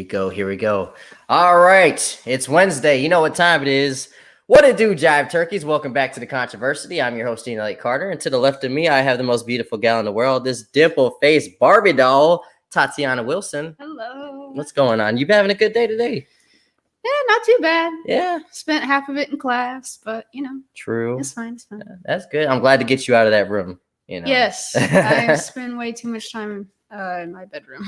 go. Here we go. All right. It's Wednesday. You know what time it is. What it do, Jive Turkeys? Welcome back to The Controversy. I'm your host, Ian Elliott-Carter. And to the left of me, I have the most beautiful gal in the world, this dimple-faced Barbie doll, Tatiana Wilson. Hello. What's going on? You been having a good day today? Yeah, not too bad. Yeah. Spent half of it in class, but, True. it's fine. That's good. I'm glad to get you out of that room. Yes, I spend way too much time in my bedroom.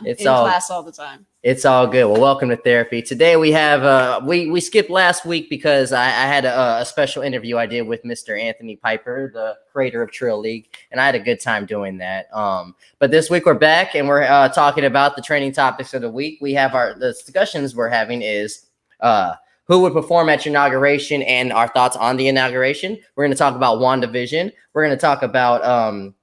It's in class all the time. It's all good. Well, welcome to therapy. Today we have we skipped last week because I had a special interview I did with Mr. Anthony Piper, the creator of Trill League, and I had a good time doing that. But this week we're back and we're talking about the trending topics of the week. We have the discussions we're having is who would perform at your inauguration and our thoughts on the inauguration. We're going to talk about Wandavision. We're going to talk about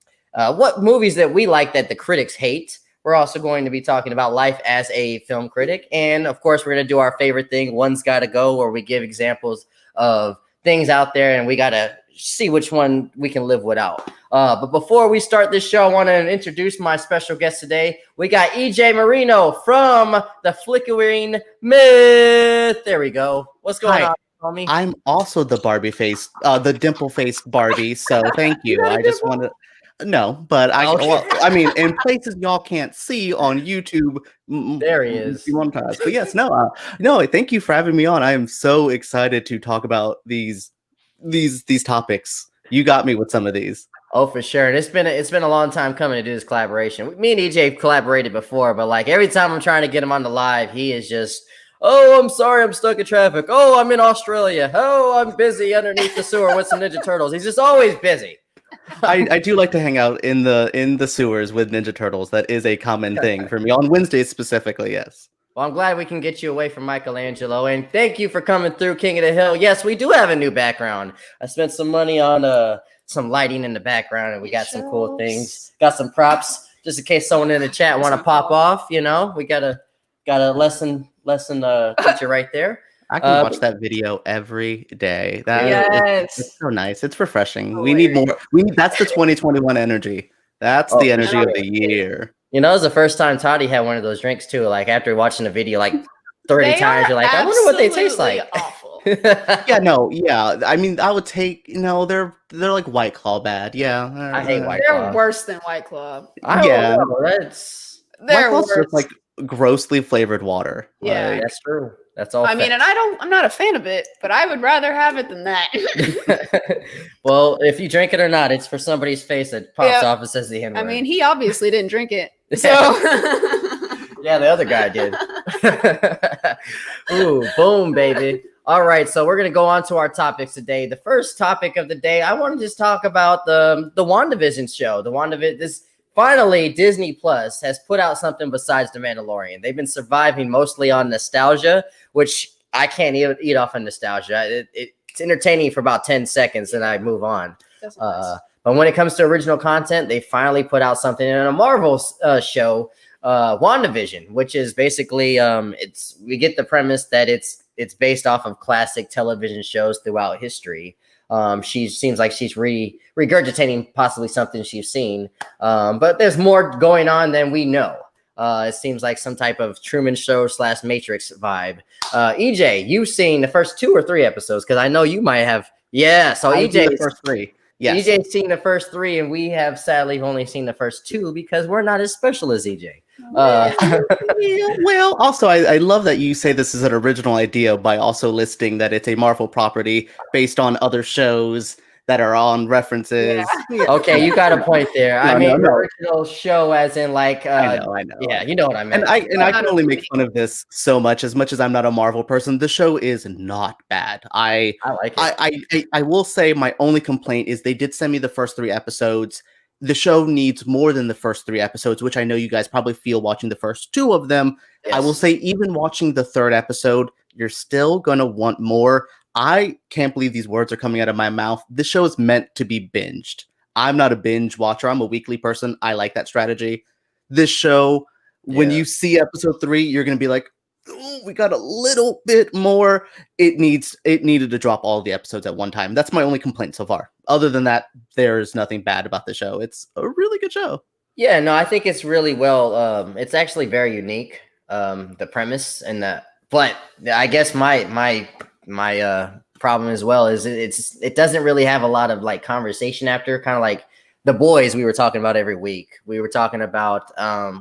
what movies that we like that the critics hate. We're also going to be talking about life as a film critic. And of course, we're going to do our favorite thing, One's Gotta Go, where we give examples of things out there and we got to see which one we can live without. But before we start this show, I want to introduce my special guest today. We got EJ Marino from the Flickering Myth. There we go. What's going on, homie? I'm also the Barbie face, the dimple faced Barbie. So thank you. I just want to. No, but I mean, in places y'all can't see on YouTube. There he is. But yes, no. Thank you for having me on. I am so excited to talk about these topics. You got me with some of these. Oh, for sure. And it's been a long time coming to do this collaboration. Me and EJ collaborated before, but like every time I'm trying to get him on the live, he is just, oh, I'm sorry, I'm stuck in traffic. Oh, I'm in Australia. Oh, I'm busy underneath the sewer with some Ninja Turtles. He's just always busy. I do like to hang out in the sewers with Ninja Turtles. That is a common thing for me on Wednesdays specifically. Yes. Well, I'm glad we can get you away from Michelangelo, and thank you for coming through, King of the Hill. Yes, we do have a new background. I spent some money on some lighting in the background, and we got some cool things. Got some props just in case someone in the chat want to pop off. We got a lesson teacher right there. I can watch that video every day. It's so nice. It's refreshing. We need more. That's the 2021 energy. That's the energy of the year. It was the first time Toddy had one of those drinks too. Like after watching the video like 30 times, you're like, I wonder what they taste like. Awful. Yeah. I mean, I would take. They're like White Claw bad. Yeah, I hate White Claw. They're worse than White Claw. They're worse. Just like grossly flavored water. Yeah, that's true. That's all. I mean, and I'm not a fan of it, but I would rather have it than that. Well, if you drink it or not, it's for somebody's face that pops off and says the N-word. I mean, he obviously didn't drink it. So yeah, the other guy did. Ooh, boom, baby. All right, so we're gonna go on to our topics today. The first topic of the day, I want to just talk about the WandaVision show. Finally, Disney Plus has put out something besides The Mandalorian. They've been surviving mostly on nostalgia, which I can't eat off of nostalgia. It's entertaining for about 10 seconds, and I move on. Nice. But when it comes to original content, they finally put out something in a Marvel show, WandaVision, which is basically we get the premise that it's based off of classic television shows throughout history. She seems like she's regurgitating possibly something she's seen, but there's more going on than we know. It seems like some type of Truman Show / Matrix vibe. EJ, you've seen the first 2 or 3 episodes because I know you might have. Yeah, so EJ the first 3. Yes. EJ's seen the first 3, and we have sadly only seen the first 2 because we're not as special as EJ. Well, also, I love that you say this is an original idea by also listing that it's a Marvel property based on other shows that are on references. Yeah. Okay, you got a point there. Original show as in like I know. Yeah, you know what I mean. And I can only make fun of this so much as I'm not a Marvel person. The show is not bad. I like it. I will say my only complaint is they did send me the first 3 episodes. The show needs more than the first 3 episodes, which I know you guys probably feel watching the first 2 of them. Yes. I will say even watching the 3rd episode, you're still going to want more. I can't believe these words are coming out of my mouth. This show is meant to be binged. I'm not a binge watcher. I'm a weekly person. I like that strategy. This show, when you see episode 3, you're going to be like, oh, we got a little bit more. It needed to drop all the episodes at one time. That's my only complaint so far. Other than that, there's nothing bad about the show. It's a really good show. Yeah, no, I think it's really well. It's actually very unique. the premise and but I guess my problem as well is it doesn't really have a lot of like conversation after, kind of like The Boys we were talking about every week. We were talking about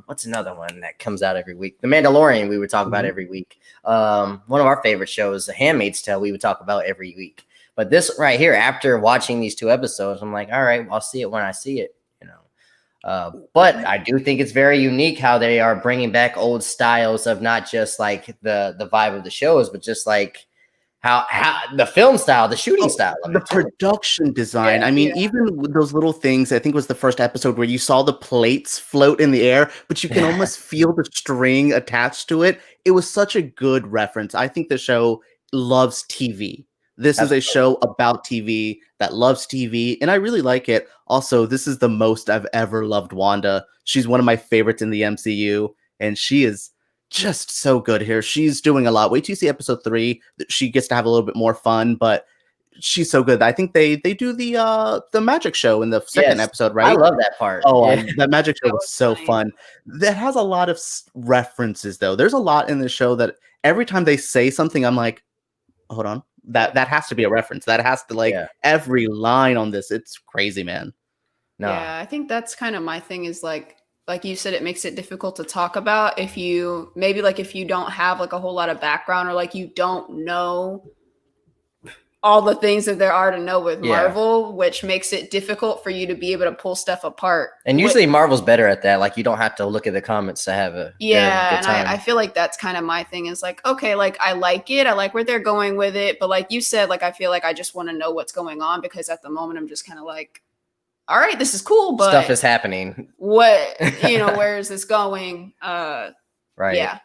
what's another one that comes out every week? The Mandalorian we would talk about every week. One of our favorite shows, The Handmaid's Tale, we would talk about every week. But this right here, after watching these 2 episodes, I'm like, all right, I'll see it when I see it, you know. But I do think it's very unique how they are bringing back old styles of not just like the vibe of the shows, but just like how the film style, the shooting style, the production design. I mean, even with those little things, I think it was the first episode where you saw the plates float in the air, but you can almost feel the string attached to it. It was such a good reference. I think the show loves TV. This is a show about TV that loves TV, and I really like it. Also, this is the most I've ever loved Wanda. She's one of my favorites in the MCU, and she is just so good here. She's doing a lot. Wait till you see episode 3. She gets to have a little bit more fun, but she's so good. I think they do the magic show in the second episode, right? I love that part. That magic show was so fun. That has a lot of references, though. There's a lot in the show that every time they say something, I'm like, hold on. That has to be a reference. That has to every line on this. It's crazy, man. No. Yeah, I think that's kind of my thing is like you said, it makes it difficult to talk about if you don't have like a whole lot of background, or like you don't know all the things that there are to know with Marvel, which makes it difficult for you to be able to pull stuff apart. And usually Marvel's better at that. Like you don't have to look at the comments to have a good time. I feel like that's kind of my thing is like, okay, like I like it. I like where they're going with it. But like you said, like I feel like I just want to know what's going on, because at the moment I'm just kind of like, all right, this is cool, but stuff is happening. What, where is this going? Right. Yeah.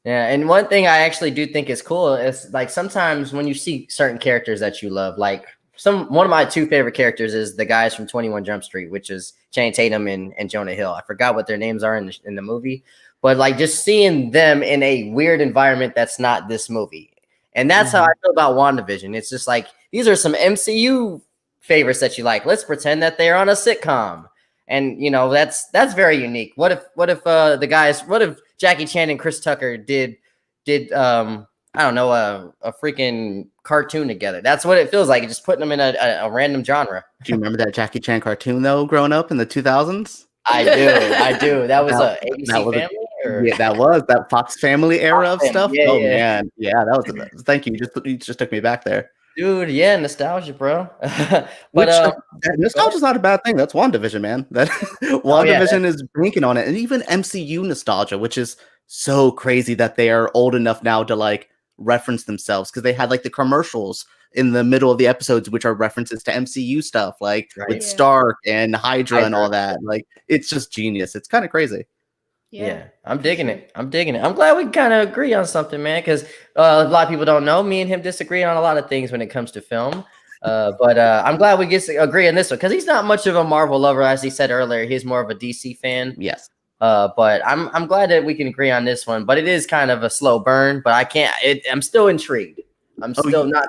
Yeah, and one thing I actually do think is cool is like sometimes when you see certain characters that you love, like one of my 2 favorite characters is the guys from 21 Jump Street, which is Channing Tatum and Jonah Hill. I forgot what their names are in the movie, but like just seeing them in a weird environment that's not this movie. And that's how I feel about WandaVision. It's just like, these are some MCU favorites that you like. Let's pretend that they're on a sitcom. And that's very unique. What if Jackie Chan and Chris Tucker did I don't know, a freaking cartoon together? That's what it feels like. Just putting them in a random genre. Do you remember that Jackie Chan cartoon though, growing up in the 2000s? I do. That was a ABC Family? Yeah, that was that Fox Family era of stuff. Man. Yeah, that was thank you. You just took me back there. Dude, yeah, nostalgia, bro. But nostalgia's not a bad thing. That's WandaVision, man. That WandaVision is banking on it. And even MCU nostalgia, which is so crazy that they are old enough now to like reference themselves, because they had like the commercials in the middle of the episodes, which are references to MCU stuff, like with Stark and Hydra and all that. Like, it's just genius. It's kind of crazy. Yeah, I'm digging it. I'm glad we kind of agree on something, man, because a lot of people don't know. Me and him disagree on a lot of things when it comes to film. But I'm glad we get to agree on this one, because he's not much of a Marvel lover, as he said earlier. He's more of a DC fan. Yes. But I'm glad that we can agree on this one. But it is kind of a slow burn. But I can't. I'm still intrigued. I'm still not.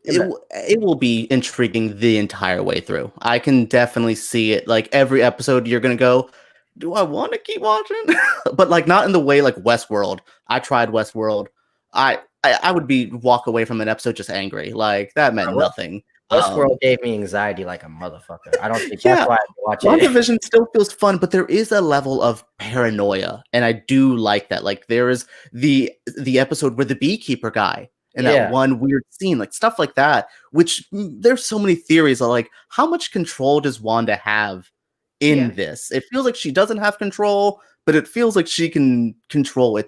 It will be intriguing the entire way through. I can definitely see it. Like every episode, you're gonna go, do I want to keep watching? But like not in the way like Westworld. I tried Westworld. I would walk away from an episode just angry. Like that meant nothing. Westworld gave me anxiety like a motherfucker. I don't think that's why I watch it. WandaVision still feels fun, but there is a level of paranoia, and I do like that. Like there is the episode where the beekeeper guy and that one weird scene, like stuff like that. Which there's so many theories of like how much control does Wanda have in this? It feels like she doesn't have control, but it feels like she can control.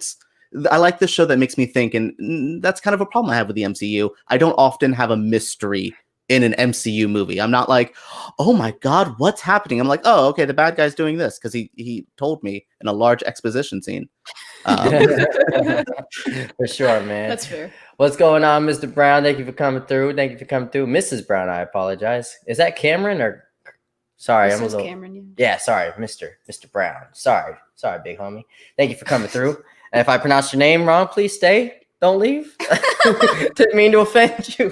I like this show that makes me think, and that's kind of a problem I have with the MCU. I don't often have a mystery in an MCU movie. I'm not like, oh my God, what's happening? I'm like, oh, okay, the bad guy's doing this because he told me in a large exposition scene. For sure, man. That's fair. What's going on, Mr. Brown? Thank you for coming through. Mrs. Brown, I apologize. Is that Cameron or... Sorry, I'm a little... Cameron, sorry, Mr. Brown. Sorry, big homie. Thank you for coming through. And if I pronounce your name wrong, please stay. Don't leave. Didn't mean to offend you.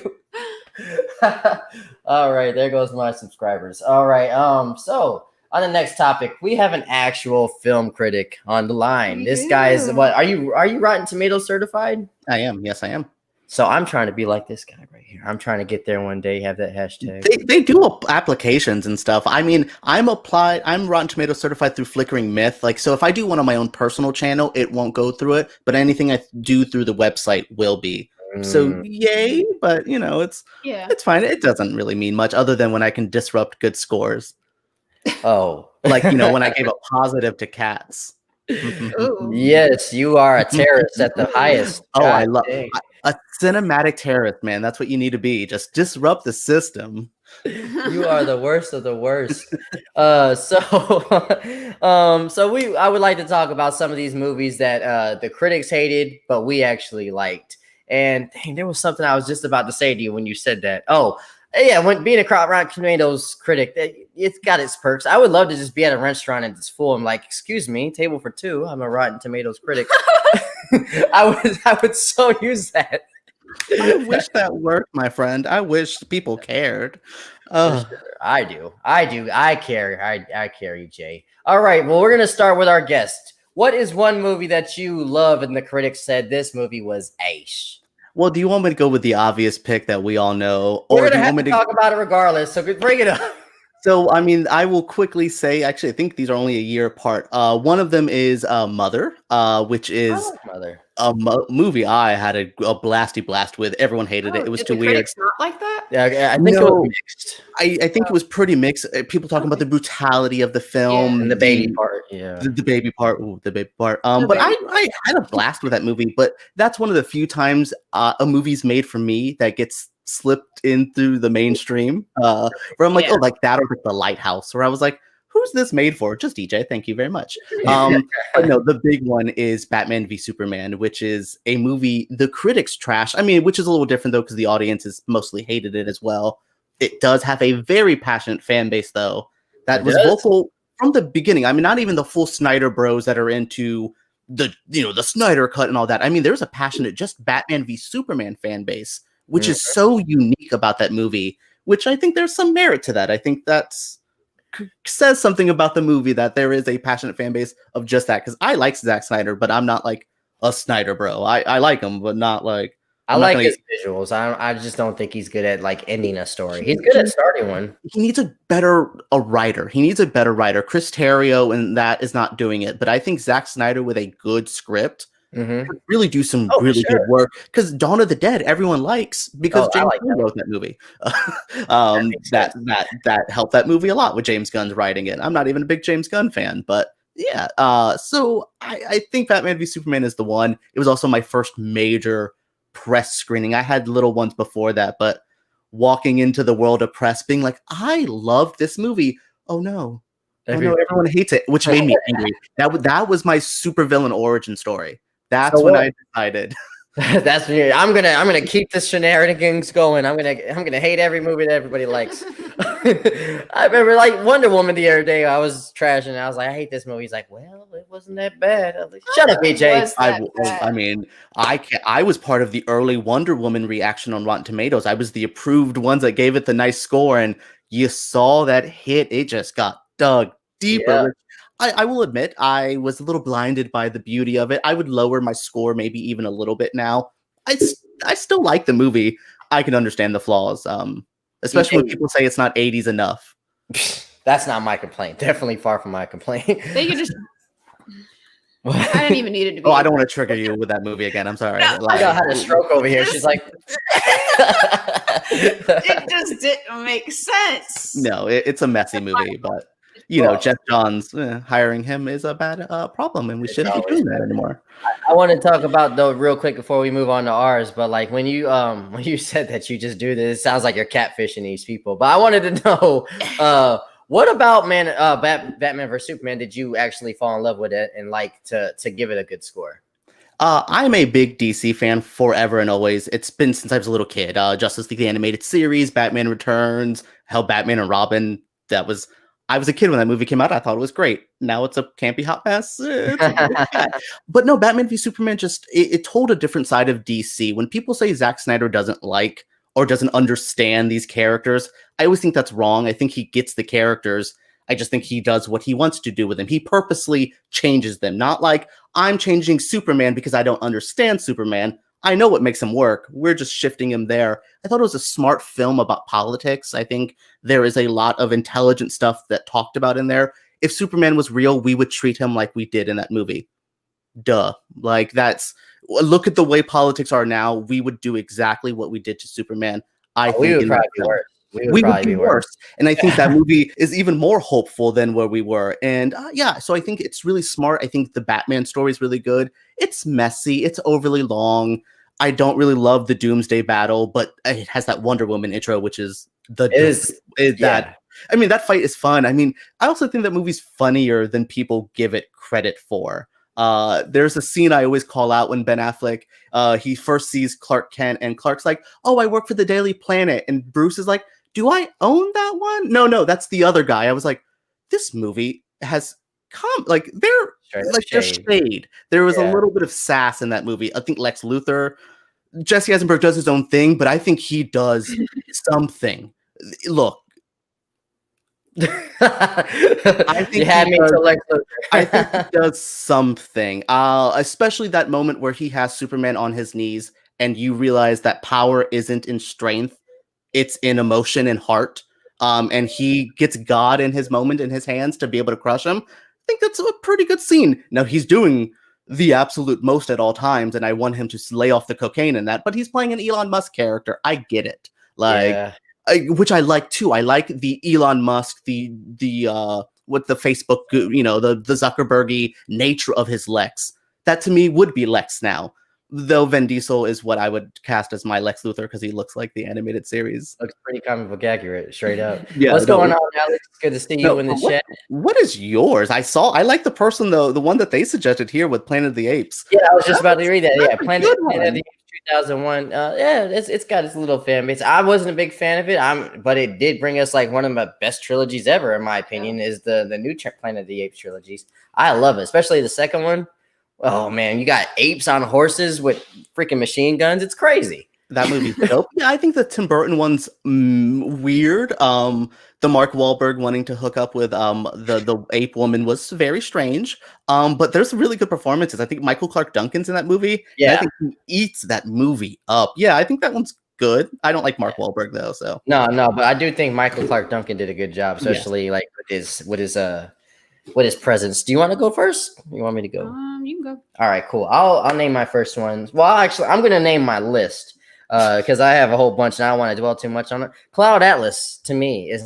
All right, there goes my subscribers. All right, so On the next topic, we have an actual film critic on the line. This guy is what? Are you Rotten Tomatoes certified? I am. Yes, I am. So I'm trying to be like this guy right here. I'm trying to get there one day. Have that hashtag. They do applications and stuff. I mean, I'm Rotten Tomatoes certified through Flickering Myth. Like, so if I do one on my own personal channel, it won't go through it. But anything I do through the website will be. So yay! But it's fine. It doesn't really mean much other than when I can disrupt good scores. Oh, like when I gave a positive to Cats. Yes, you are a terrorist at the highest. Oh, I love a cinematic terrorist, man. That's what you need to be. Just disrupt the system. You are the worst of the worst. I would like to talk about some of these movies that the critics hated, but we actually liked. And dang, there was something I was just about to say to you when you said that. Oh, yeah, when being a Rotten Tomatoes critic, it's got its perks. I would love to just be at a restaurant and it's full. I'm like, excuse me, table for two. I'm a Rotten Tomatoes critic. I would so use that. I wish that worked, my friend. I wish people cared. Sure. I do. I care. I care, EJ. All right. Well, we're gonna start with our guest. What is one movie that you love and the critics said this movie was ace? Well, do you want me to go with the obvious pick that we all know? We're going to have to talk about it regardless, so bring it up. So, I mean, I will quickly say, actually, I think these are only a year apart. One of them is Mother, which is Mother. A movie I had a blasty blast with. Everyone hated it. It was too weird. Critics not like that? Yeah, I think it was mixed. I think it was pretty mixed. People talking about the brutality of the film, and the baby part. Yeah, the baby part. Ooh, the baby part. But I had a blast with that movie. But that's one of the few times a movie's made for me that gets slipped in through the mainstream. Where I'm like, oh, like that, or like The Lighthouse, where I was like, who's this made for? Just DJ. Thank you very much. But no, the big one is Batman v Superman, which is a movie the critics trash. I mean, which is a little different though, because the audience has mostly hated it as well. It does have a very passionate fan base though, that was vocal from the beginning. I mean, not even the full Snyder bros that are into the Snyder cut and all that. I mean, there's a passionate just Batman v Superman fan base, which is so unique about that movie, which I think there's some merit to that. I think that's says something about the movie that there is a passionate fan base of just that. Because I like Zack Snyder, but I'm not like a Snyder bro. I like him, but not like I like his visuals. I just don't think he's good at like ending a story. He's good at starting one. He needs a writer. He needs a better writer. Chris Terrio and that is not doing it. But I think Zack Snyder with a good script could really do some really good work. Because Dawn of the Dead, everyone likes because James Gunn wrote that movie. that helped that movie a lot with James Gunn's writing it. I'm not even a big James Gunn fan, but yeah. So I think Batman v Superman is the one. It was also my first major press screening. I had little ones before that, but walking into the world of press, being like, I love this movie. Oh no, everyone hates it, which made me angry. That was my supervillain origin story. That's when I decided. That's me. I'm gonna keep the shenanigans going. I'm gonna hate every movie that everybody likes. I remember like Wonder Woman the other day. I was trashing. I was like, I hate this movie. He's like, well, it wasn't that bad. I was like, shut up, BJ. I mean, I was part of the early Wonder Woman reaction on Rotten Tomatoes. I was the approved ones that gave it the nice score, and you saw that hit. It just got dug deeper. Yeah. I will admit I was a little blinded by the beauty of it. I would lower my score maybe even a little bit now. I still like the movie. I can understand the flaws, especially when people say it's not 80s enough. That's not my complaint. Definitely far from my complaint. They could just... I didn't even need it to be. Oh, I don't want to trigger you with that movie again. I'm sorry. No, I had a stroke over here. She's like... It just didn't make sense. No, it's a messy movie, but... Jeff Johns hiring him is a bad problem, and we shouldn't be doing that anymore. I want to talk about though real quick before we move on to ours. But like when you said that you just do this, it sounds like you're catfishing these people. But I wanted to know what about Batman vs Superman? Did you actually fall in love with it and like to give it a good score? I'm a big DC fan forever and always. It's been since I was a little kid. Justice League the animated series, Batman Returns, hell, Batman and Robin. I was a kid when that movie came out. I thought it was great. Now it's a campy hot mess. But no, Batman v Superman it told a different side of DC. When people say Zack Snyder doesn't like or doesn't understand these characters, I always think that's wrong. I think he gets the characters. I just think he does what he wants to do with them. He purposely changes them, not like I'm changing Superman because I don't understand Superman. I know what makes him work. We're just shifting him there. I thought it was a smart film about politics. I think there is a lot of intelligent stuff that talked about in there. If Superman was real, we would treat him like we did in that movie. Duh. Like, look at the way politics are now. We would do exactly what we did to Superman. We would probably be worse. We would be worse. And I think that movie is even more hopeful than where we were. And so I think it's really smart. I think the Batman story is really good. It's messy. It's overly long. I don't really love the Doomsday battle, but it has that Wonder Woman intro, which is that. I mean, that fight is fun. I mean, I also think that movie's funnier than people give it credit for. There's a scene I always call out when Ben Affleck, he first sees Clark Kent, and Clark's like, "Oh, I work for the Daily Planet," and Bruce is like, "Do I own that one?" No, that's the other guy. I was like, this movie has they're shade. There was a little bit of sass in that movie. I think Lex Luthor, Jesse Eisenberg does his own thing, but I think he does something. Look, I think he does something. Especially that moment where he has Superman on his knees, and you realize that power isn't in strength; it's in emotion and heart. And he gets God in his moment in his hands to be able to crush him. I think that's a pretty good scene. Now, he's doing the absolute most at all times, and I want him to lay off the cocaine in that, but he's playing an Elon Musk character. I get it. Which I like too. I like the Elon Musk, the with the Facebook, the Zuckerbergy nature of his Lex. That to me would be Lex now. Though Vin Diesel is what I would cast as my Lex Luthor because he looks like the animated series. Looks pretty comic book accurate, straight up. What's going on, Alex? Good to see you in the chat. What is yours? I like the person though, the one that they suggested here with Planet of the Apes. Yeah, I was just about to read that. Yeah, Planet of the Apes 2001. It's got its little fan base. I wasn't a big fan of it. But it did bring us like one of the best trilogies ever, in my opinion. Is the new Planet of the Apes trilogies. I love it, especially the second one. Oh man, you got apes on horses with freaking machine guns. It's crazy. That movie's dope. Yeah, I think the Tim Burton one's weird. The Mark Wahlberg wanting to hook up with the ape woman was very strange. But there's really good performances. I think Michael Clark Duncan's in that movie. Yeah, I think he eats that movie up. Yeah, I think that one's good. I don't like Mark Wahlberg though. So no, but I do think Michael Clark Duncan did a good job, especially like with his presence. Do you want to go first? You want me to go? You can go. All right, cool. I'll name my first one. Well, actually, I'm gonna name my list because I have a whole bunch and I don't want to dwell too much on it. Cloud Atlas to me is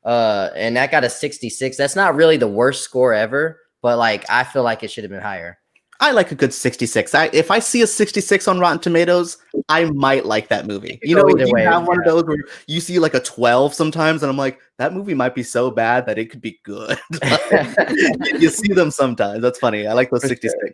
and that got a 66. That's not really the worst score ever, but like I feel like it should have been higher. I like a good 66. If I see a 66 on Rotten Tomatoes, I might like that movie. You have one of those where you see like a 12 sometimes, and I'm like, that movie might be so bad that it could be good. You see them sometimes. That's funny. I like those 66.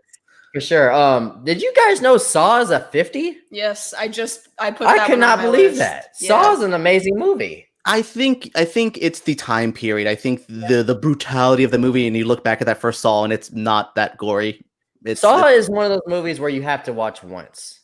For sure. Did you guys know Saw is a 50? Yes, I could not believe that. Yeah. Saw is an amazing movie. I think it's the time period. I think the brutality of the movie, and you look back at that first Saw, and it's not that gory. Saw is one of those movies where you have to watch once.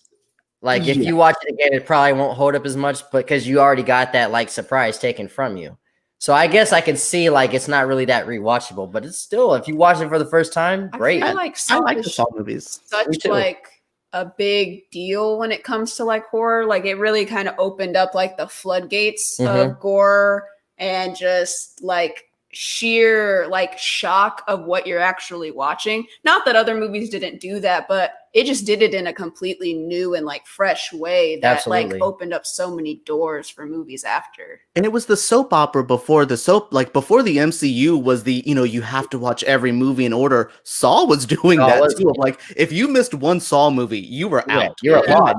Like if you watch it again, it probably won't hold up as much, but because you already got that like surprise taken from you. So I guess I can see like it's not really that rewatchable, but it's still, if you watch it for the first time, great. I like the Saw movies. Such like a big deal when it comes to like horror. Like it really kind of opened up like the floodgates of gore and just like sheer like shock of what you're actually watching. Not that other movies didn't do that, but it just did it in a completely new and like fresh way that like opened up so many doors for movies after. And it was the soap opera before the the MCU was the, you have to watch every movie in order. Saw was doing that too. Like if you missed one Saw movie, you were out. You're out.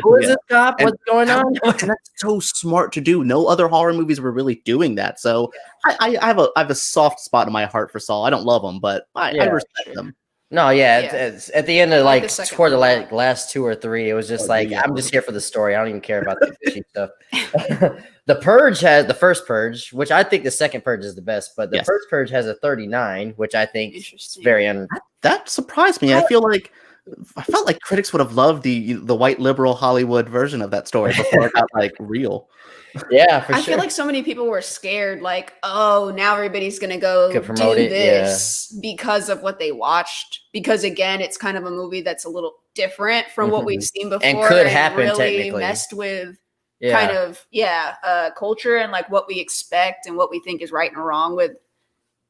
Who is this cop? What's going on? That's so smart to do. No other horror movies were really doing that. So I have a soft spot in my heart for Saw. I don't love them, but I respect them. No, it's at the end of like toward the last 2 or 3, it was just like I'm just here for the story. I don't even care about the fishy stuff. The Purge has the first Purge, which I think the second Purge is the best, but the first Purge has a 39, which I think is very that surprised me. I feel like I felt like critics would have loved the white liberal Hollywood version of that story before it got like real. Yeah, for I sure. feel like so many people were scared, like, oh, now everybody's gonna go Could promote do it, this because of what they watched. Because again, it's kind of a movie that's a little different from what we've seen before, and could happen really technically. messed with kind of culture and like what we expect and what we think is right and wrong with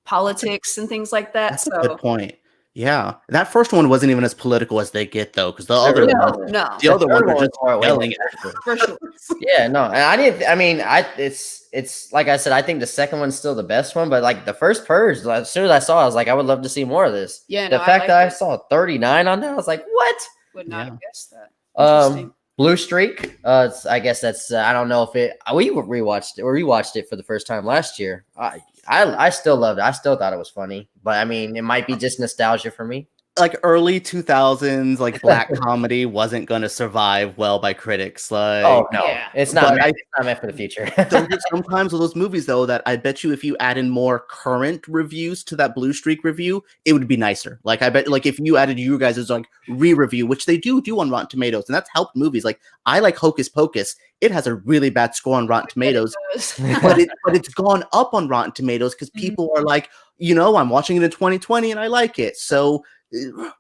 politics and things like that. That's a good point. Yeah, that first one wasn't even as political as they get though, because the other ones are just yelling for sure. Yeah, no, and I didn't. I mean, it's like I said, I think the second one's still the best one, but like the first Purge, as soon as I saw it, I was like, I would love to see more of this. Yeah, the fact that I saw 39 on there, I was like, what? Would not have guessed that. Blue Streak. I guess that's. I don't know if we rewatched it for the first time last year. I still loved it. I still thought it was funny, but I mean, it might be just nostalgia for me. Like early 2000s, like black comedy wasn't going to survive well by critics. Like, oh no, it's not. It's not meant for the future. Sometimes with those movies, though, that I bet you if you add in more current reviews to that Blue Streak review, it would be nicer. Like, I bet, like if you added you guys' like re-review, which they do on Rotten Tomatoes, and that's helped movies. Like, I like Hocus Pocus. It has a really bad score on Rotten Tomatoes, but it's gone up on Rotten Tomatoes because people are like, I'm watching it in 2020 and I like it. So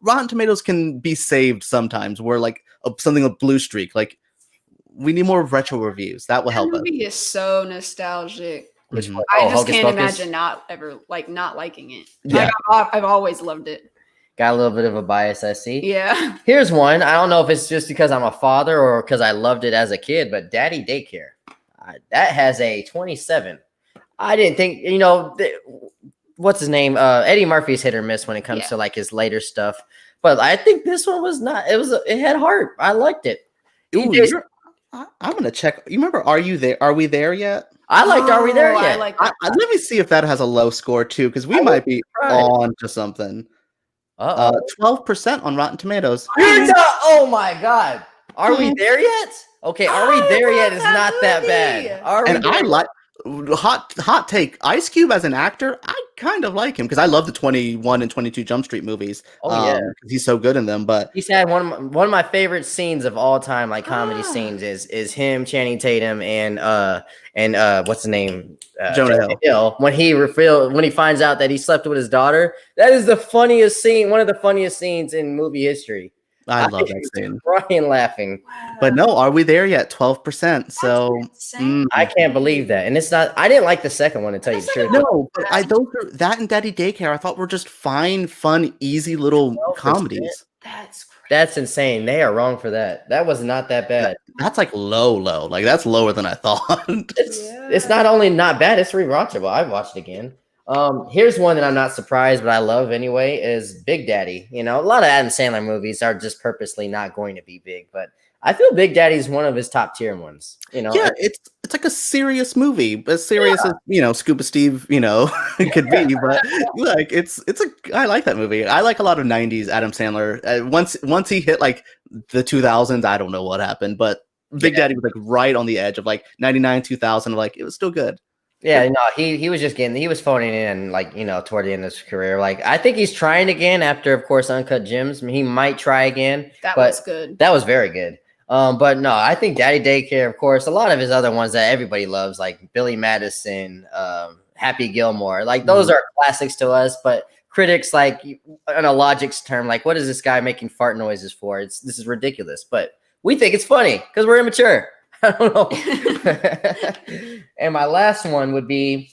Rotten Tomatoes can be saved sometimes. Where like something like Blue Streak, like we need more retro reviews. That will help us. The movie is so nostalgic. I just Hocus can't imagine not liking it. Yeah, like, I've always loved it. Got a little bit of a bias, I see. Yeah. Here's one. I don't know if it's just because I'm a father or because I loved it as a kid, but Daddy Daycare. That has a 27. I didn't think, what's his name? Eddie Murphy's hit or miss when it comes to like his later stuff. But I think this one was not. It had heart. I liked it. I'm gonna check. You remember Are You There? Are We There Yet? I liked Are We There Yet? Let me see if that has a low score too, because we might be on to something. 12% on Rotten Tomatoes. Oh my God. Are we there yet? Okay, Are We There Yet is not that bad. I like hot take. Ice Cube as an actor, I kind of like him because I love the 21 and 22 Jump Street movies. He's so good in them. But he's had one of my favorite scenes of all time, like comedy scenes, is him, Channing Tatum, and what's the name? Jonah Hill. When he finds out that he slept with his daughter, that is the funniest scene, one of the funniest scenes in movie history. I love that scene. Crying, laughing. Wow. But no, Are We There Yet? 12%. So I can't believe that. And it's not. I didn't like the second one, to tell you the truth. No, but that and Daddy Daycare, I thought were just fine, fun, easy little comedies. That's insane. They are wrong for that. That was not that bad. That's like low. Like that's lower than I thought. It's not only not bad, it's rewatchable. I've watched it again. Here's one that I'm not surprised, but I love anyway, is Big Daddy. A lot of Adam Sandler movies are just purposely not going to be big, but I feel Big Daddy is one of his top tier ones. Yeah, it's like a serious movie, as serious as Scuba Steve, could be. But like, I like that movie. I like a lot of '90s Adam Sandler. Once he hit like the 2000s, I don't know what happened, but Big Daddy was like right on the edge of like 99, 2000. Like it was still good. Yeah, no, he was just he was phoning in like, toward the end of his career. Like, I think he's trying again after, of course, Uncut Gems. I mean, he might try again. That was good. That was very good. But no, I think Daddy Daycare, of course, a lot of his other ones that everybody loves, like Billy Madison, Happy Gilmore, like those are classics to us. But critics, like, in a logic's term, like, what is this guy making fart noises for? This is ridiculous. But we think it's funny because we're immature. I don't know. And my last one would be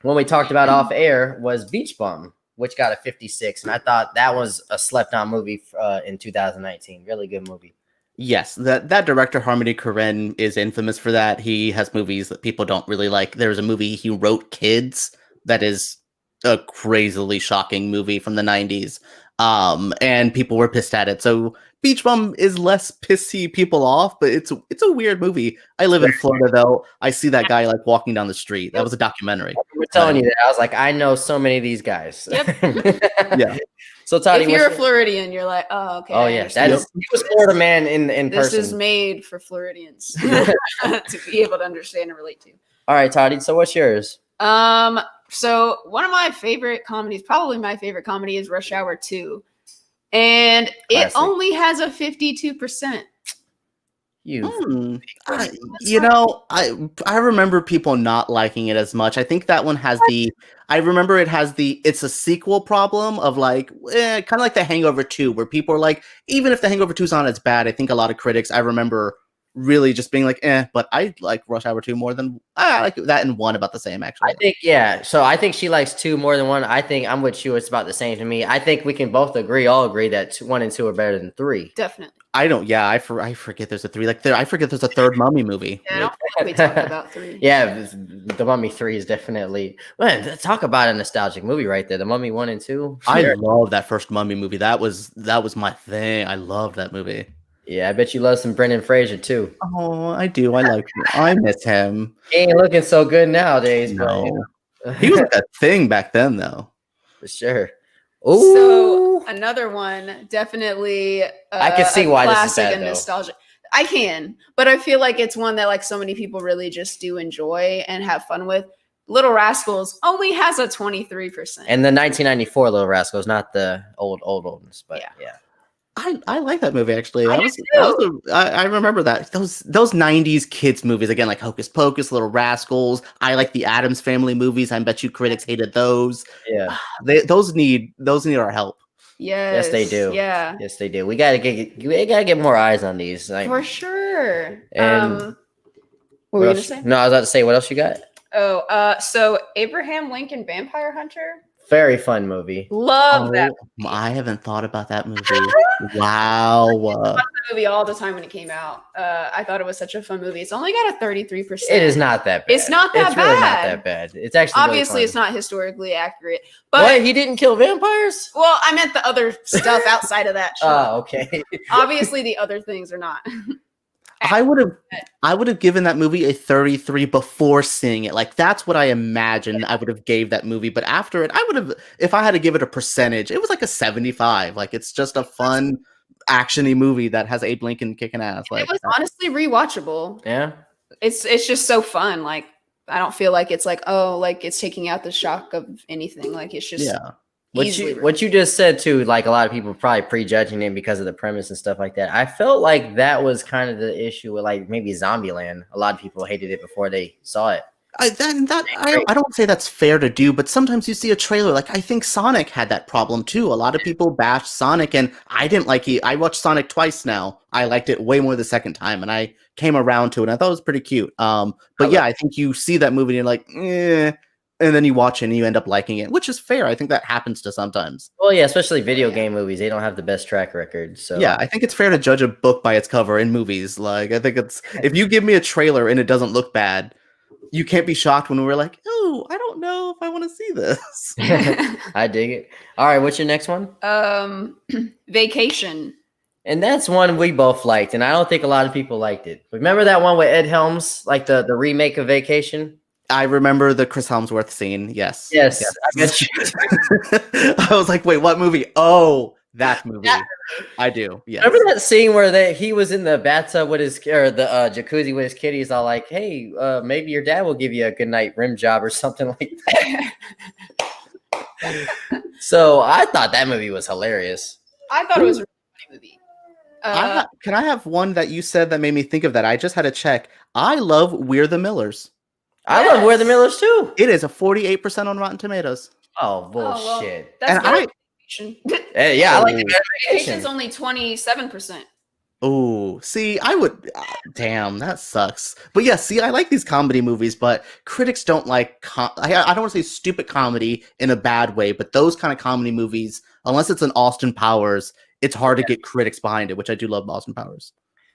when we talked about off air was Beach Bum, which got a 56. And I thought that was a slept on movie in 2019. Really good movie. Yes, that director Harmony Korine is infamous for that. He has movies that people don't really like. There's a movie he wrote, Kids, that is a crazily shocking movie from the 90s. And people were pissed at it. So Beach Bum is less pissy people off, but it's a weird movie. I live in Florida, though. I see that guy like walking down the street. That was a documentary. We're telling you that. I was like, I know so many of these guys. Yep. Yeah. So Toddy, if you're a Floridian, you're like, oh, okay. Oh yeah, he was Florida man in this person. This is made for Floridians to be able to understand and relate to. All right, Toddy. So what's yours? So one of my favorite comedies, probably my favorite comedy, is Rush Hour 2. and it Classic. only has a 52%. I remember people not liking it as much. I think that one has it's a sequel problem of like kind of like The Hangover 2, where people are like, even if The Hangover 2 is not as bad, I think a lot of critics, I remember really just being like, but I like Rush Hour 2 more than I like that, and 1 about the same, actually. I think, yeah. So I think she likes 2 more than 1. I think I'm with you. It's about the same to me. I think we can both all agree that 1 and 2 are better than 3. Definitely. I forget there's a 3. Like I forget there's a 3rd Mummy movie. Yeah, I don't think we talked about 3. Yeah, The Mummy 3 is definitely, man, talk about a nostalgic movie right there. The Mummy 1 and 2. I love that first Mummy movie. That was my thing. I loved that movie. Yeah, I bet you love some Brendan Fraser too. Oh, I do. I like him. I miss him. He ain't looking so good nowadays, No. but He was like a thing back then, though. For sure. Ooh. So another one, definitely. I can see why this is bad, and nostalgic. I can, but I feel like it's one that like so many people really just do enjoy and have fun with. Little Rascals only has a 23%. And the 1994 Little Rascals, not the oldness, but yeah. I like that movie, actually. I remember that. Those 90s kids movies, again, like Hocus Pocus, Little Rascals. I like the Addams Family movies. I bet you critics hated those. Yeah. Those need our help. Yes, they do. Yeah. Yes, they do. We gotta get more eyes on these. Like, for sure. And what were you gonna say? No, I was about to say, what else you got? Oh, so Abraham Lincoln Vampire Hunter. Very fun movie. Love that movie. I haven't thought about that movie. Wow. I watched that movie all the time when it came out. I thought it was such a fun movie. It's only got a 33%. It is not that bad. It's not that it's bad. Really not that bad. It's actually obviously really it's not historically accurate. But what? He didn't kill vampires? Well, I meant the other stuff outside of that. Oh, okay. Obviously, the other things are not. I would have given that movie a 33 before seeing it. Like, that's what I imagined I would have gave that movie. But after it, I would have, if I had to give it a percentage, it was like a 75. Like, it's just a fun, actiony movie that has Abe Lincoln kicking ass. Like, it was honestly rewatchable. Yeah. It's just so fun. Like, I don't feel like it's like, oh, like it's taking out the shock of anything. Like, it's just What you just said too, like a lot of people probably prejudging it because of the premise and stuff like that. I felt like that was kind of the issue with like maybe Zombieland. A lot of people hated it before they saw it. I don't say that's fair to do, but sometimes you see a trailer. Like, I think Sonic had that problem too. A lot of people bashed Sonic, and I didn't like it. I watched Sonic twice now. I liked it way more the second time, and I came around to it. And I thought it was pretty cute. But I think you see that movie and you're like, and then you watch it and you end up liking it, which is fair. I think that happens to sometimes. Well, yeah, especially video game movies. They don't have the best track record. So yeah, I think it's fair to judge a book by its cover in movies. Like, I think it's, if you give me a trailer and it doesn't look bad, you can't be shocked when we're like, oh, I don't know if I want to see this. I dig it. All right, what's your next one? Vacation. And that's one we both liked, and I don't think a lot of people liked it. Remember that one with Ed Helms, like the remake of Vacation? I remember the Chris Hemsworth scene. Yes. Yes. I bet you. I was like, wait, what movie? Oh, that movie. I do. Yes. Remember that scene where he was in the bathtub with his, or the jacuzzi with his kid? He's all like, hey, maybe your dad will give you a good night rim job or something like that. So I thought that movie was hilarious. I thought it was a really funny movie. Can I have one that you said that made me think of that? I just had to check. I love We're the Millers. I love We're the Millers too. It is a 48% on Rotten Tomatoes. Oh, bullshit. That's I like the Vacation's only 27%. Oh, see, I would. Damn, that sucks. But yeah, see, I like these comedy movies, but critics don't like. I don't want to say stupid comedy in a bad way, but those kind of comedy movies, unless it's an Austin Powers, it's hard to get critics behind it, which I do love Austin Powers.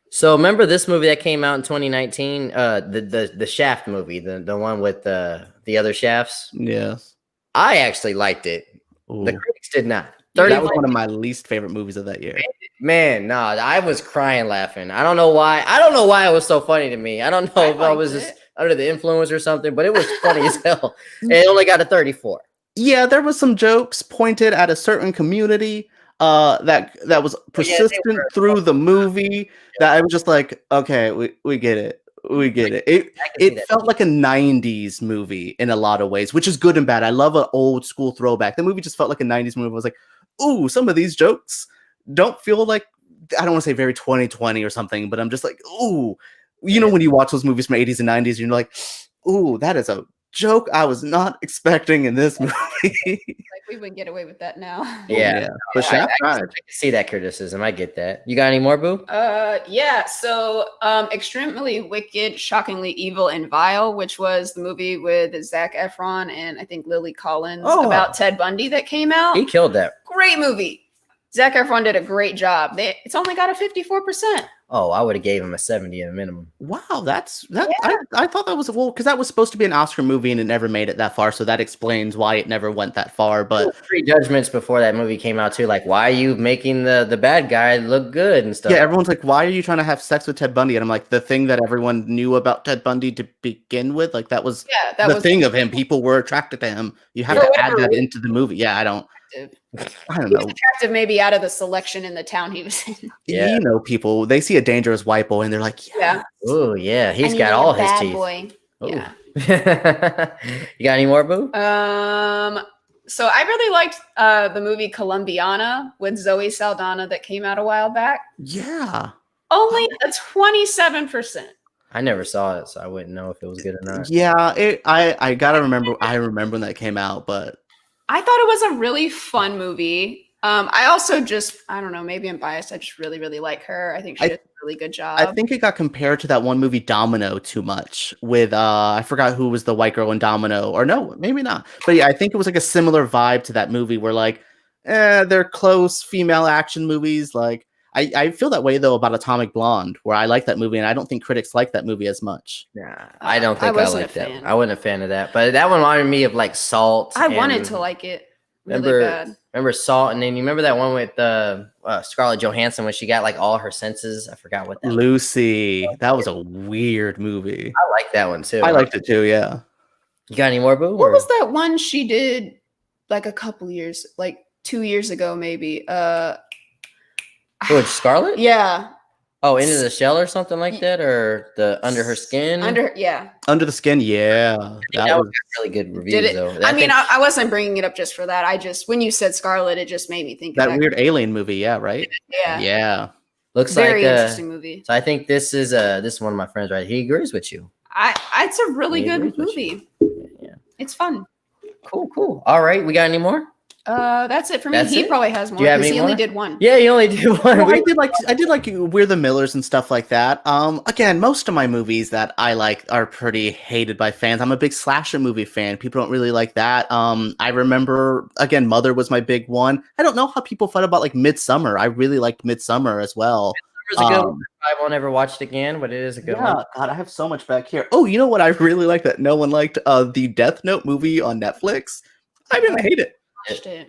So remember this movie that came out in 2019, the Shaft movie, the one with the other Shafts? Yes. I actually liked it. Ooh. The critics did not. That was one of my least favorite movies of that year. Man, I was crying laughing. I don't know why. I don't know why it was so funny to me. I don't know if I was just under the influence or something, but it was funny as hell. It only got a 34. Yeah, there was some jokes pointed at a certain community that was persistent through the movie that I was just like, okay, we get it. We get it. It felt like a 90s movie in a lot of ways, which is good and bad. I love an old school throwback. The movie just felt like a 90s movie. I was like, ooh, some of these jokes don't feel like, I don't want to say very 2020 or something, but I'm just like, ooh, you know, when you watch those movies from 80s and 90s, you're like, ooh, that is a joke I was not expecting in this movie. Like we would get away with that now. Yeah. But Shaft I can see that criticism. I get that. You got any more, Boo? Yeah. So, Extremely Wicked, Shockingly Evil, and Vile, which was the movie with Zac Efron and I think Lily Collins about Ted Bundy that came out. He killed that. Great movie. Zac Efron did a great job. It's only got a 54%. Oh, I would have gave him a 70 at a minimum. Wow, that's that. Yeah. I thought that was because that was supposed to be an Oscar movie and it never made it that far, so that explains why it never went that far. But prejudgments before that movie came out too, like why are you making the bad guy look good and stuff? Yeah, everyone's like, why are you trying to have sex with Ted Bundy? And I'm like, the thing that everyone knew about Ted Bundy to begin with, like that was the thing of him. People were attracted to him. You have to add that into the movie. Yeah, I don't know. He was attractive maybe out of the selection in the town he was in. Yeah. You know, people, they see a dangerous white boy and they're like, yeah. Oh, yeah. He's got all his teeth. Boy. Ooh. Yeah. You got any more, Boo? So I really liked the movie Columbiana with Zoe Saldana that came out a while back. Yeah. Only a 27%. I never saw it, so I wouldn't know if it was good or not. Yeah, I gotta remember. I remember when that came out, but I thought it was a really fun movie. I also I don't know, maybe I'm biased. I just really, really like her. I think she did a really good job. I think it got compared to that one movie Domino too much with, I forgot who was the white girl in Domino, or no, maybe not. But yeah, I think it was like a similar vibe to that movie where like, they're close female action movies. Like, I feel that way though about Atomic Blonde, where I like that movie and I don't think critics like that movie as much. Yeah, I don't think I like that. I wasn't a fan of that, but that one reminded me of like Salt. I wanted to like it. Really bad. Remember Salt, and then you remember that one with Scarlett Johansson when she got like all her senses. I forgot what that Lucy. Was. That was a weird movie. I like that one too. I liked it too. Yeah. You got any more, Boo? What was that one she did like a couple years, like 2 years ago, maybe? Scarlett? Yeah. Oh, Into the Shell or something like that, or the Under Her Skin? Under the Skin, yeah. That was really good reviews, though. I wasn't bringing it up just for that. When you said Scarlet, it just made me think of that weird alien movie, yeah, right? Yeah. Yeah. Looks very like interesting movie. So I think this is one of my friends, right? He agrees with you. It's a really good movie. Yeah. It's fun. Cool. All right, we got any more? That's it for me. He probably has more because he only did one. Yeah, he only did one. Well, I did like We're the Millers and stuff like that. Again, most of my movies that I like are pretty hated by fans. I'm a big slasher movie fan. People don't really like that. I remember, again, Mother was my big one. I don't know how people felt about like Midsommar. I really liked Midsommar as well. Midsommar was a good one. I won't ever watch it again, but it is a good one. God, I have so much back here. Oh, you know what I really like that no one liked? The Death Note movie on Netflix. I didn't hate it.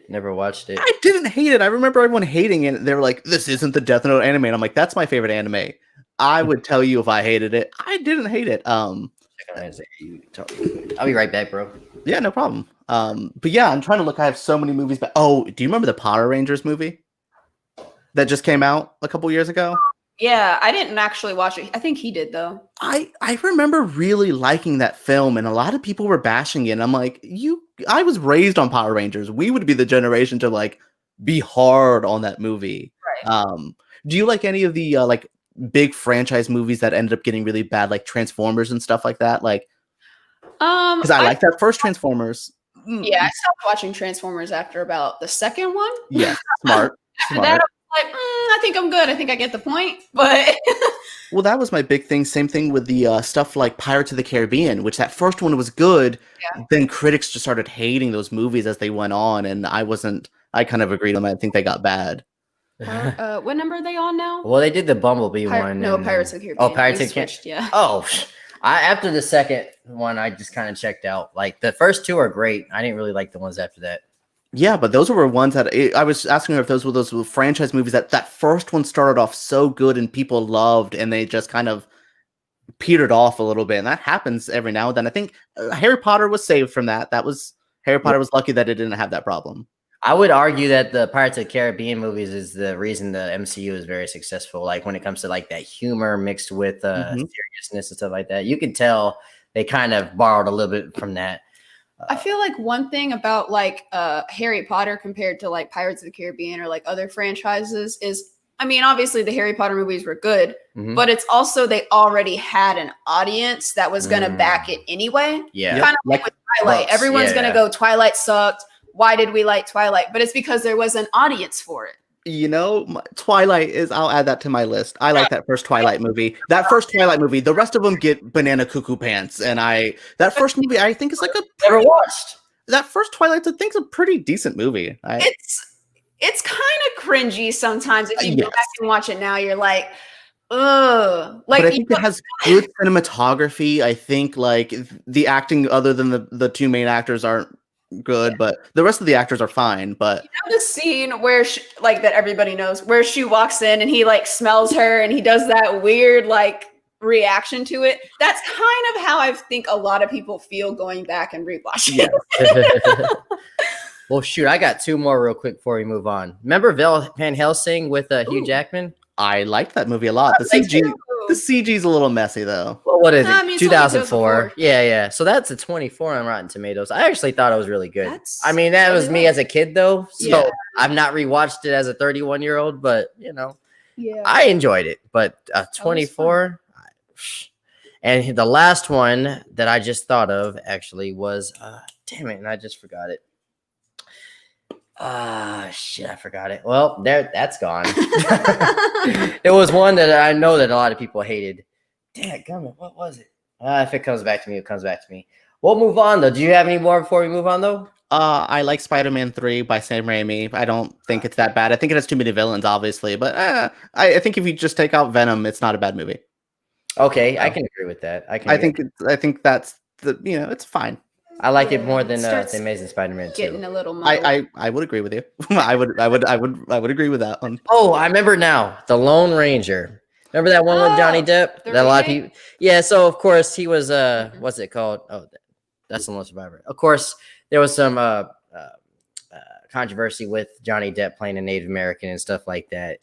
Never watched it. I didn't hate it. I remember everyone hating it. They were like, this isn't the Death Note anime. And I'm like, that's my favorite anime. I would tell you if I hated it. I didn't hate it. I'll be right back, bro. Yeah, no problem. But yeah, I'm trying to look. I have so many movies. But do you remember the Power Rangers movie that just came out a couple years ago? Yeah, I didn't actually watch it. I think he did, though. I remember really liking that film, and a lot of people were bashing it. And I'm like, I was raised on Power Rangers. We would be the generation to like be hard on that movie. Right. Do you like any of the like big franchise movies that ended up getting really bad, like Transformers and stuff like that? Like, because I like that first Transformers. Yeah, I stopped watching Transformers after about the second one. Yeah, smart. That like, I think I'm good. I think I get the point. But well, that was my big thing. Same thing with the stuff like Pirates of the Caribbean, which that first one was good. Yeah. Then critics just started hating those movies as they went on, and I kind of agreed on that. I think they got bad. What number are they on now? Well, they did the Bumblebee one. No, Pirates of the Caribbean. Oh, Pirates of the Caribbean. Yeah. Oh, after the second one, I just kind of checked out. Like the first two are great. I didn't really like the ones after that. Yeah, but those were ones that I was asking her if those were franchise movies that first one started off so good and people loved, and they just kind of petered off a little bit. And that happens every now and then. I think Harry Potter was saved from that. Harry Potter was lucky that it didn't have that problem. I would argue that the Pirates of the Caribbean movies is the reason the MCU is very successful. Like when it comes to like that humor mixed with seriousness and stuff like that, you can tell they kind of borrowed a little bit from that. I feel like one thing about like Harry Potter compared to like Pirates of the Caribbean or like other franchises is, I mean, obviously the Harry Potter movies were good, but it's also they already had an audience that was going to back it anyway. Yeah. Kind of like with Twilight. Everyone's going to go, Twilight sucked. Why did we like Twilight? But it's because there was an audience for it. You know, Twilight is, I'll add that to my list. I like that first Twilight movie. That first Twilight movie, the rest of them get banana cuckoo pants. And that first movie, I think is like never watched. That first Twilight, I think is a pretty decent movie. It's kind of cringy sometimes. If you go back and watch it now, you're like, ugh. Like, but I think it has good cinematography. I think like the acting, other than the two main actors, aren't good, but the rest of the actors are fine. But you know the scene where like that everybody knows, where she walks in and he like smells her and he does that weird like reaction to it. That's kind of how I think a lot of people feel going back and rewatching it. Well, shoot, I got two more real quick before we move on. Remember Van Helsing with Hugh Jackman? I liked that movie a lot. The CG's a little messy though. Well, what is it? 2004. Yeah. So that's a 24 on Rotten Tomatoes. I actually thought it was really good. I mean, that was me as a kid though. So I've not rewatched it as a 31-year-old, but you know, I enjoyed it. But 24. And the last one that I just thought of actually was damn it, and I just forgot it. Shit, I forgot it. Well, that's gone. It was one that I know that a lot of people hated. Dadgummit, what was it? If it comes back to me, it comes back to me. We'll move on though. Do you have any more before we move on though? I like Spider-Man 3 by Sam Raimi. I don't think it's that bad. I think it has too many villains, obviously, but I think if you just take out Venom, it's not a bad movie. Okay, I can agree with that. I think that's it's fine. I like it more than the Amazing Spider-Man 2. Getting a little I would agree with you. I would agree with that one. Oh, I remember now. The Lone Ranger. Remember that one with Johnny Depp? That a lot of people. Yeah. So of course he was. What's it called? Oh, that's the Lone Survivor. Of course, there was some controversy with Johnny Depp playing a Native American and stuff like that.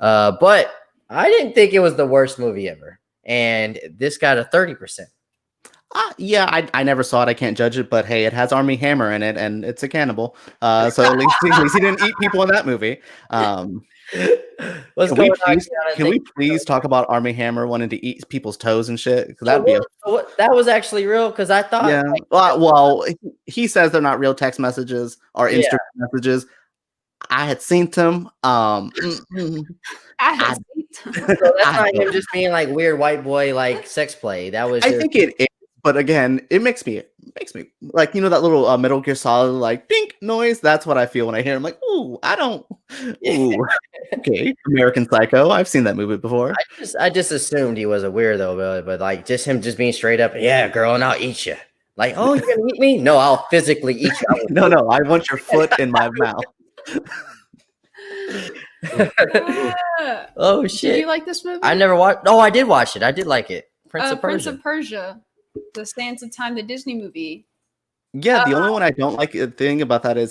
But I didn't think it was the worst movie ever, and this got a 30%. Yeah, I never saw it. I can't judge it, but hey, it has Armie Hammer in it, and it's a cannibal. So at least he didn't eat people in that movie. Can we please talk about Armie Hammer wanting to eat people's toes and shit? Because that was actually real. Because I thought, well, he says they're not real text messages or Instagram messages. I had seen them. I had seen them. So that's not him just being like weird white boy like sex play. That was. I think it is. But again, it makes me like, you know, that little Metal Gear Solid like dink noise. That's what I feel when I hear. I'm like, ooh, okay, American Psycho. I've seen that movie before. I just assumed he was a weirdo, but like just him just being straight up, yeah, girl, and I'll eat you. Like, oh, you're gonna eat me? No, I'll physically eat you. No, I want your foot in my mouth. Oh shit! Did you like this movie? I never watched. Oh, I did watch it. I did like it. Prince of Persia. The Sands of Time, the Disney movie. Yeah, the only one I don't like thing about that is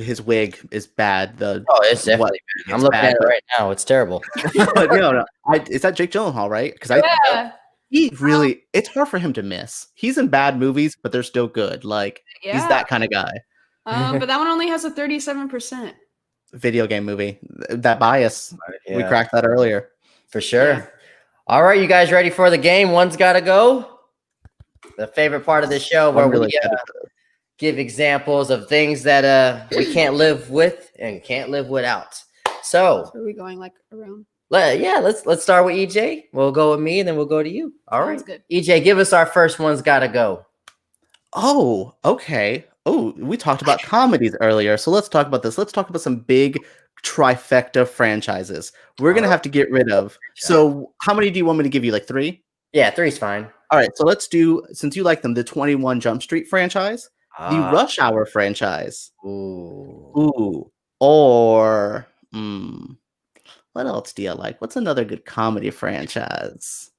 his wig is bad. It's definitely bad. I'm looking at it right now. It's terrible. No. Is that Jake Gyllenhaal, right? Because it's hard for him to miss. He's in bad movies, but they're still good. Like he's that kind of guy. But that one only has a 37%. Video game movie. That bias. We cracked that earlier. For sure. Yeah. All right, you guys ready for the game? One's got to go. The favorite part of the show where we give examples of things that we can't live with and can't live without. So are we going like around? Let's start with EJ. We'll go with me and then we'll go to you. All right. Good. EJ, give us our first one's gotta go. Oh, okay. Oh, we talked about comedies earlier. So let's talk about this. Let's talk about some big trifecta franchises we're gonna have to get rid of. So how many do you want me to give you? Like 3? Yeah, 3's fine. All right, so let's do, since you like them, the 21 Jump Street franchise, the Rush Hour franchise. Ooh. Or what else do you like? What's another good comedy franchise?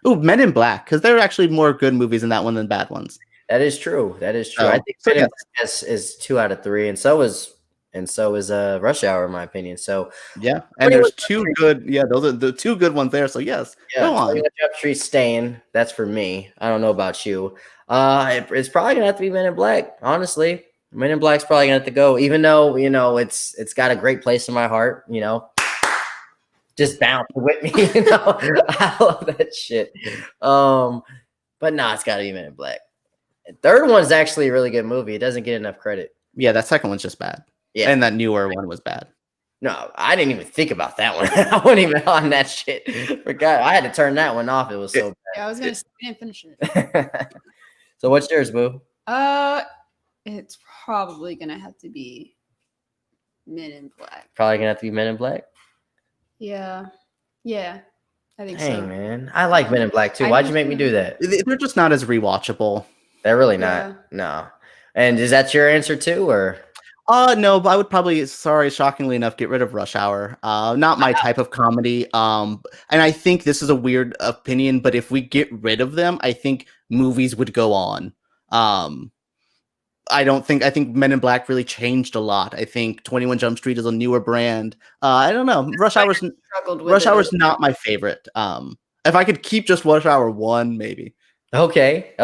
Ooh, Men in Black, because there are actually more good movies in that one than bad ones. That is true. I think Men in Black is 2 out of 3, and so is and so is Rush Hour, in my opinion. So yeah, and there's two good. Yeah, those are the two good ones there. So yes, go on. 21 Jump Street staying. That's for me. I don't know about you. It's probably gonna have to be Men in Black. Honestly, Men in Black's probably gonna have to go. Even though it's got a great place in my heart. Just bounce with me. I love that shit. But nah, it's gotta be Men in Black. The third one's actually a really good movie. It doesn't get enough credit. Yeah, that second one's just bad. Yeah, and that newer one was bad. No, I didn't even think about that one. I wasn't even on that shit. Forgot. I had to turn that one off. It was so bad. Yeah, I was gonna say, I didn't finish it. So what's yours, Boo? It's probably gonna have to be Men in Black. Probably gonna have to be Men in Black. Yeah, I think so. Hey man, I like Men in Black too. Why'd you make me do that? They're just not as rewatchable. They're really not. No. And is that your answer too, or? No, but I would probably, shockingly enough, get rid of Rush Hour. Not my type of comedy. And I think this is a weird opinion, but if we get rid of them, I think movies would go on. I think Men in Black really changed a lot. I think 21 Jump Street is a newer brand. I don't know. Rush Hour's not my favorite. If I could keep just Rush Hour 1, maybe. Okay.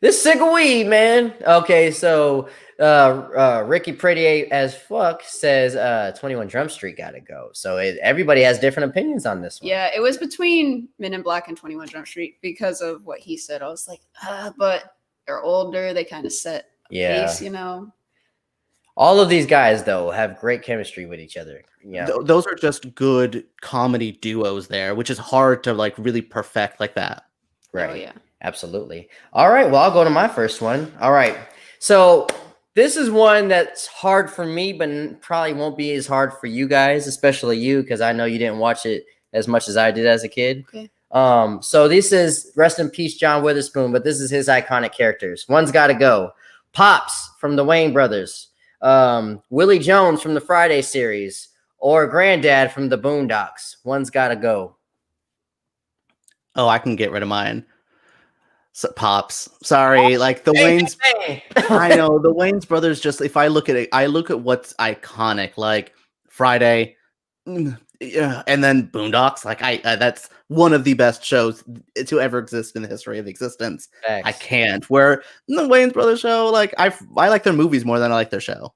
This sick of weed, man. Okay, so Ricky Pretty as fuck says 21 Jump Street gotta go. So everybody has different opinions on this one. Yeah, it was between Men in Black and 21 Jump Street because of what he said. I was like, but they're older. They kind of set pace, All of these guys though have great chemistry with each other. Yeah, those are just good comedy duos there, which is hard to like really perfect like that. Right. Oh, yeah. Absolutely. All right. Well, I'll go to my first one. All right. So this is one that's hard for me, but probably won't be as hard for you guys, especially you, because I know you didn't watch it as much as I did as a kid. Okay. So this is rest in peace, John Witherspoon, but this is his iconic characters. One's got to go. Pops from the Wayne Brothers, Willie Jones from the Friday series, or Granddad from the Boondocks. One's got to go. Oh, I can get rid of mine. So, Pops. Sorry, like the Waynes. I know the Waynes brothers. Just if I look at it, I look at what's iconic, like Friday, and then Boondocks. Like that's one of the best shows to ever exist in the history of existence. Thanks. I can't. Where the Waynes brothers show, like I like their movies more than I like their show.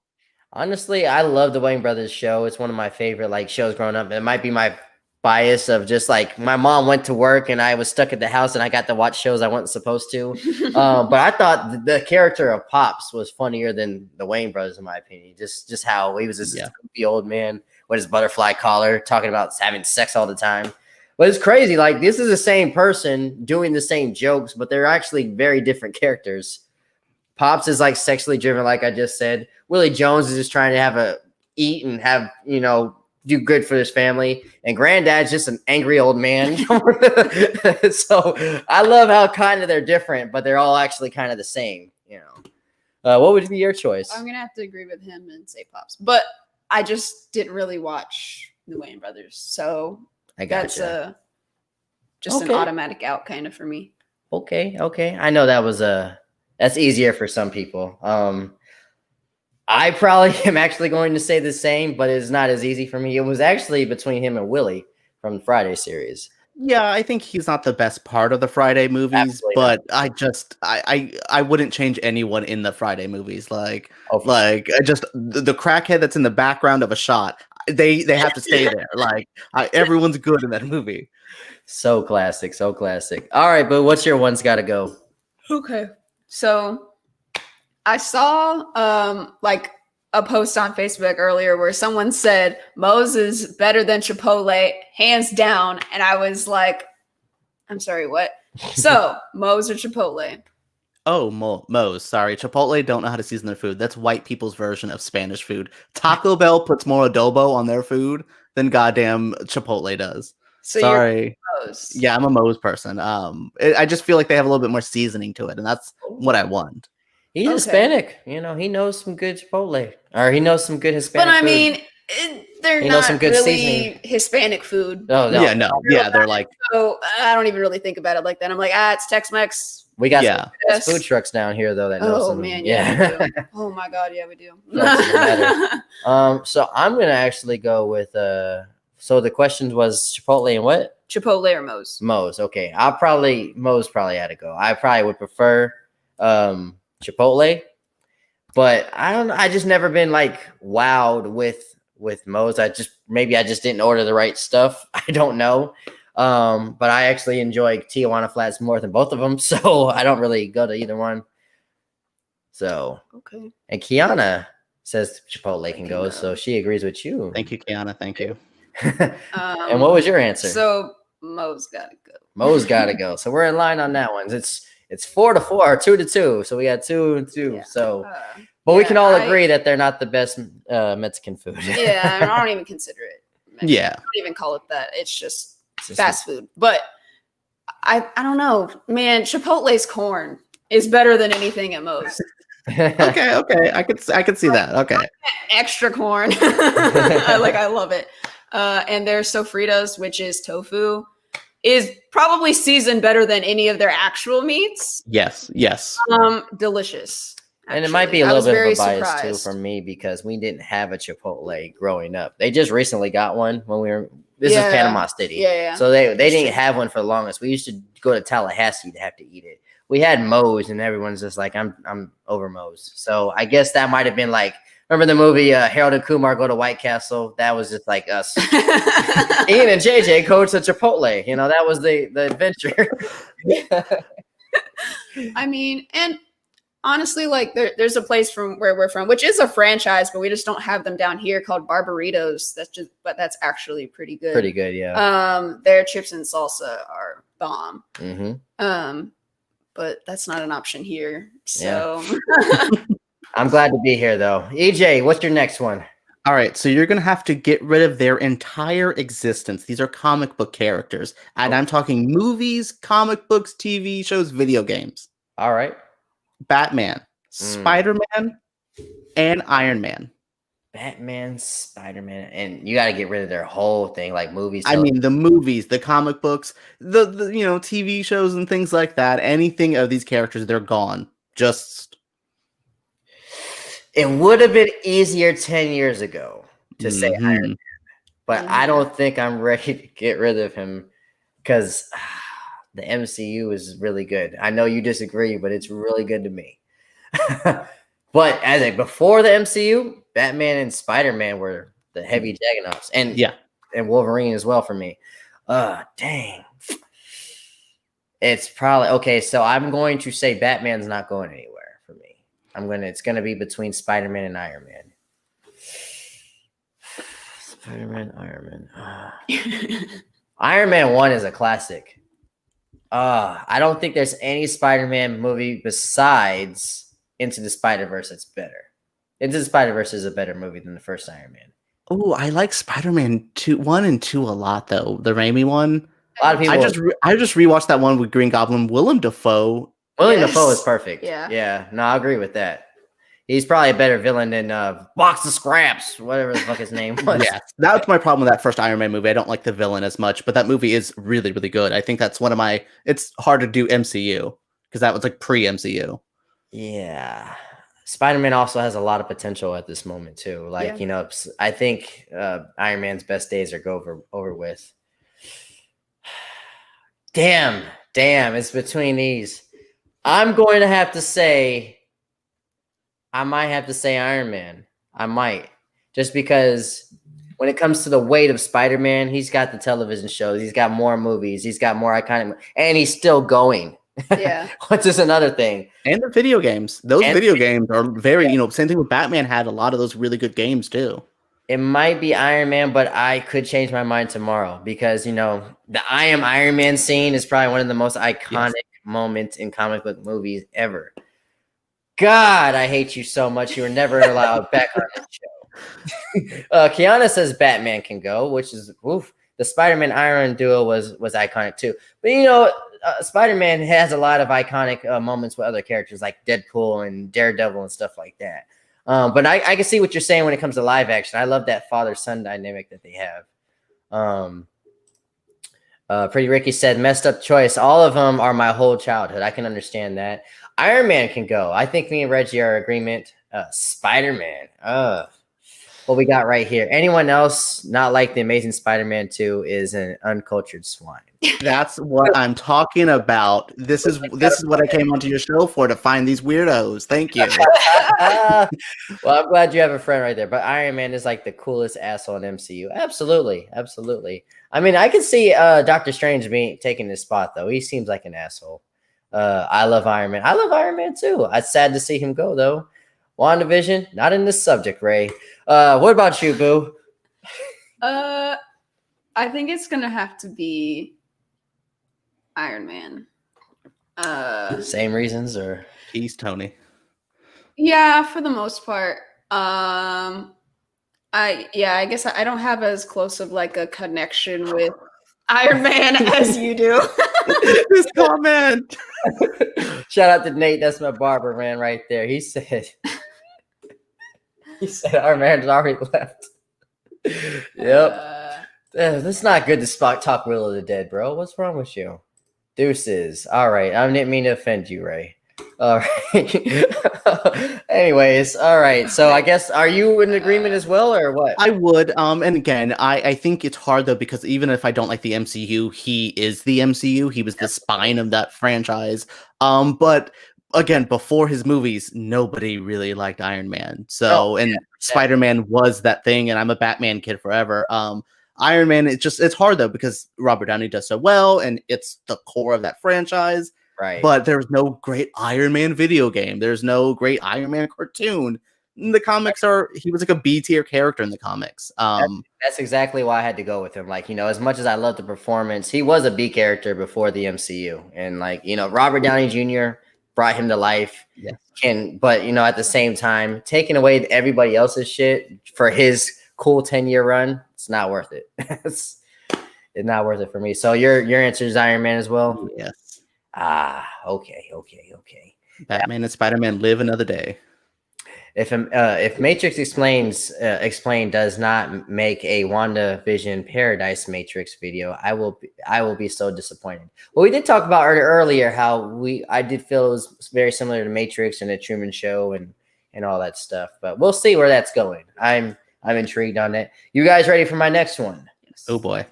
Honestly, I love the Wayne Brothers show. It's one of my favorite shows growing up. It might be my bias of just my mom went to work and I was stuck at the house and I got to watch shows I wasn't supposed to. But I thought the character of Pops was funnier than the Wayne Brothers, in my opinion. Just how he was this goofy old man with his butterfly collar talking about having sex all the time. But it's crazy. This is the same person doing the same jokes, but they're actually very different characters. Pops is sexually driven, like I just said. Willie Jones is just trying to eat and have, do good for his family, and Granddad's just an angry old man. So I love how kind of they're different, but they're all actually kind of the same. What would be your choice? I'm gonna have to agree with him and say Pops, but I just didn't really watch the Wayne Brothers, so that's an automatic out kind of for me. Okay. I know that's easier for some people. I probably am actually going to say the same, but it's not as easy for me. It was actually between him and Willie from the Friday series. Yeah, I think he's not the best part of the Friday movies, absolutely but not. I wouldn't change anyone in the Friday movies. The crackhead that's in the background of a shot, they have to stay there. Everyone's good in that movie. So classic. All right, but what's your one's got to go? Okay, so I saw a post on Facebook earlier where someone said Moe's is better than Chipotle, hands down. And I was like, I'm sorry, what? So Moe's or Chipotle? Oh, Moe's. Sorry. Chipotle don't know how to season their food. That's white people's version of Spanish food. Taco Bell puts more adobo on their food than goddamn Chipotle does. So sorry. You're Moe's. Yeah, I'm a Moe's person. I just feel like they have a little bit more seasoning to it, and that's what I want. He's Hispanic. He knows some good Chipotle. Or he knows some good Hispanic food. But I mean, they're not really seasoning. Hispanic food. Oh, no. Yeah, no. Yeah, they're So I don't even really think about it like that. I'm like, it's Tex-Mex. We got some fast food trucks down here though that know some. Man, yeah. we do. Oh my god, yeah, we do. So I'm gonna actually go with so the question was Chipotle and what? Chipotle or Moe's? Moe's. Okay. Moe's probably had to go. I probably would prefer Chipotle, but I don't know. I just never been like wowed with Moe's. I just didn't order the right stuff. I don't know. But I actually enjoy Tijuana Flats more than both of them, so I don't really go to either one. So okay. And Kiana says Chipotle can go, so she agrees with you. Thank you, Kiana. Thank you. And what was your answer? So Moe's gotta go. Moe's gotta go. So we're in line on that one. It's 4-4 or 2-2. So we got 2-2. Yeah. So but we can all agree that they're not the best Mexican food. Yeah, I don't even consider it Mexican. Yeah. I don't even call it that. It's just fast food. But I don't know. Man, Chipotle's corn is better than anything at Moe's. Okay. I could see that. Okay. Extra corn. I love it. And their sofritas, which is tofu, is probably seasoned better than any of their actual meats. Yes. Delicious. Actually. And it might be a little bit of a bias too for me because we didn't have a Chipotle growing up. They just recently got one when we were. This is Panama City. Yeah. So they didn't have one for the longest. We used to go to Tallahassee to have to eat it. We had Moe's, and everyone's just like, I'm over Moe's. So I guess that might have been like, remember the movie Harold and Kumar Go to White Castle? That was just like us. Ian and JJ go to Chipotle. You know, that was the adventure. I mean, and honestly, like there's a place from where we're from, which is a franchise, but we just don't have them down here, called Barbaritos. But that's actually pretty good. Pretty good, yeah. Their chips and salsa are bomb. Mm-hmm. But that's not an option here. So I'm glad to be here though. EJ, what's your next one? All right, so you're going to have to get rid of their entire existence. These are comic book characters, and I'm talking movies, comic books, TV shows, video games. All right. Batman, Spider-Man, and Iron Man. Batman, Spider-Man, and you got to get rid of their whole thing, like movies. I mean, the movies, the comic books, the TV shows and things like that. Anything of these characters, they're gone. It would have been easier 10 years ago to say Iron Man, but I don't think I'm ready to get rid of him because the MCU is really good. I know you disagree, but it's really good to me. But before the MCU, Batman and Spider-Man were the heavy jaggernauts, and Wolverine as well for me. Dang. It's probably okay. So I'm going to say Batman's not going anywhere for me. It's gonna be between Spider-Man and Iron Man. Spider-Man, Iron Man. Iron Man 1 is a classic. I don't think there's any Spider-Man movie besides Into the Spider-Verse that's better. Into the Spider-Verse is a better movie than the first Iron Man. Oh, I like Spider-Man 1 and 2 a lot, though. The Raimi one. A lot of people. I just rewatched that one with Green Goblin. Willem Dafoe. Dafoe is perfect. Yeah. No, I agree with that. He's probably a better villain than Box of Scraps, whatever the fuck his name was. Yeah, that was my problem with that first Iron Man movie. I don't like the villain as much, but that movie is really, really good. I think that's one of my. It's hard to do MCU because that was like pre-MCU. Yeah. Spider-Man also has a lot of potential at this moment too. Like, I think Iron Man's best days are over with. Damn, it's between these. I'm going to have to say I might have to say Iron Man. I might. Just because when it comes to the weight of Spider-Man, he's got the television shows, he's got more movies, he's got more iconic, and he's still going. Yeah. Which is another thing. And the video games. Those video games are very, same thing with Batman had a lot of those really good games too. It might be Iron Man, but I could change my mind tomorrow because, the I Am Iron Man scene is probably one of the most iconic moments in comic book movies ever. God, I hate you so much. You were never allowed back on this show. Kiana says Batman can go, which is the Spider-Man Iron duo was iconic too. But Spider-Man has a lot of iconic moments with other characters like Deadpool and Daredevil and stuff like that. But I can see what you're saying when it comes to live action. I love that father-son dynamic that they have. Pretty Ricky said, messed up choice. All of them are my whole childhood. I can understand that. Iron Man can go. I think me and Reggie are in agreement. Spider-Man. What we got right here. Anyone else not like the Amazing Spider-Man 2 is an uncultured swine. That's what I'm talking about. This is what I came onto your show for, to find these weirdos. Thank you. Well, I'm glad you have a friend right there. But Iron Man is like the coolest asshole in MCU. Absolutely. I mean, I can see Doctor Strange taking his spot, though. He seems like an asshole. I love Iron Man. I love Iron Man, too. It's sad to see him go, though. WandaVision, not in this subject, Ray. What about you, Boo? I think it's gonna have to be Iron Man. Same reasons, or Peace, Tony. Yeah, for the most part. I guess I don't have as close of like a connection with Iron Man as you do. This comment. Shout out to Nate. That's my barber man right there. He said our man's already left. Yep. That's not good to talk Will of the Dead, bro. What's wrong with you? Deuces. All right. I didn't mean to offend you, Ray. All right. Anyways, all right. So I guess, are you in agreement as well, or what? I would. And again, I think it's hard though, because even if I don't like the MCU, he is the MCU. He was the spine of that franchise. But again, before his movies, nobody really liked Iron Man. So, Spider-Man was that thing, and I'm a Batman kid forever. Iron Man, it's hard though, because Robert Downey does so well, and it's the core of that franchise. Right. But there's no great Iron Man video game. There's no great Iron Man cartoon. The comics he was like a B tier character in the comics. That's exactly why I had to go with him. Like, as much as I love the performance, he was a B character before the MCU. And Robert Downey Jr. brought him to life. Yeah. But at the same time, taking away everybody else's shit for his cool 10-year run, it's not worth it. It's not worth it for me. So your answer is Iron Man as well? Yes. Okay. Batman and Spider-Man live another day. If Matrix Explained does not make a WandaVision Paradise Matrix video, I will be so disappointed. Well, we did talk about earlier how I did feel it was very similar to Matrix and the Truman Show and all that stuff, but we'll see where that's going. I'm intrigued on it. You guys ready for my next one? Yes. Oh boy.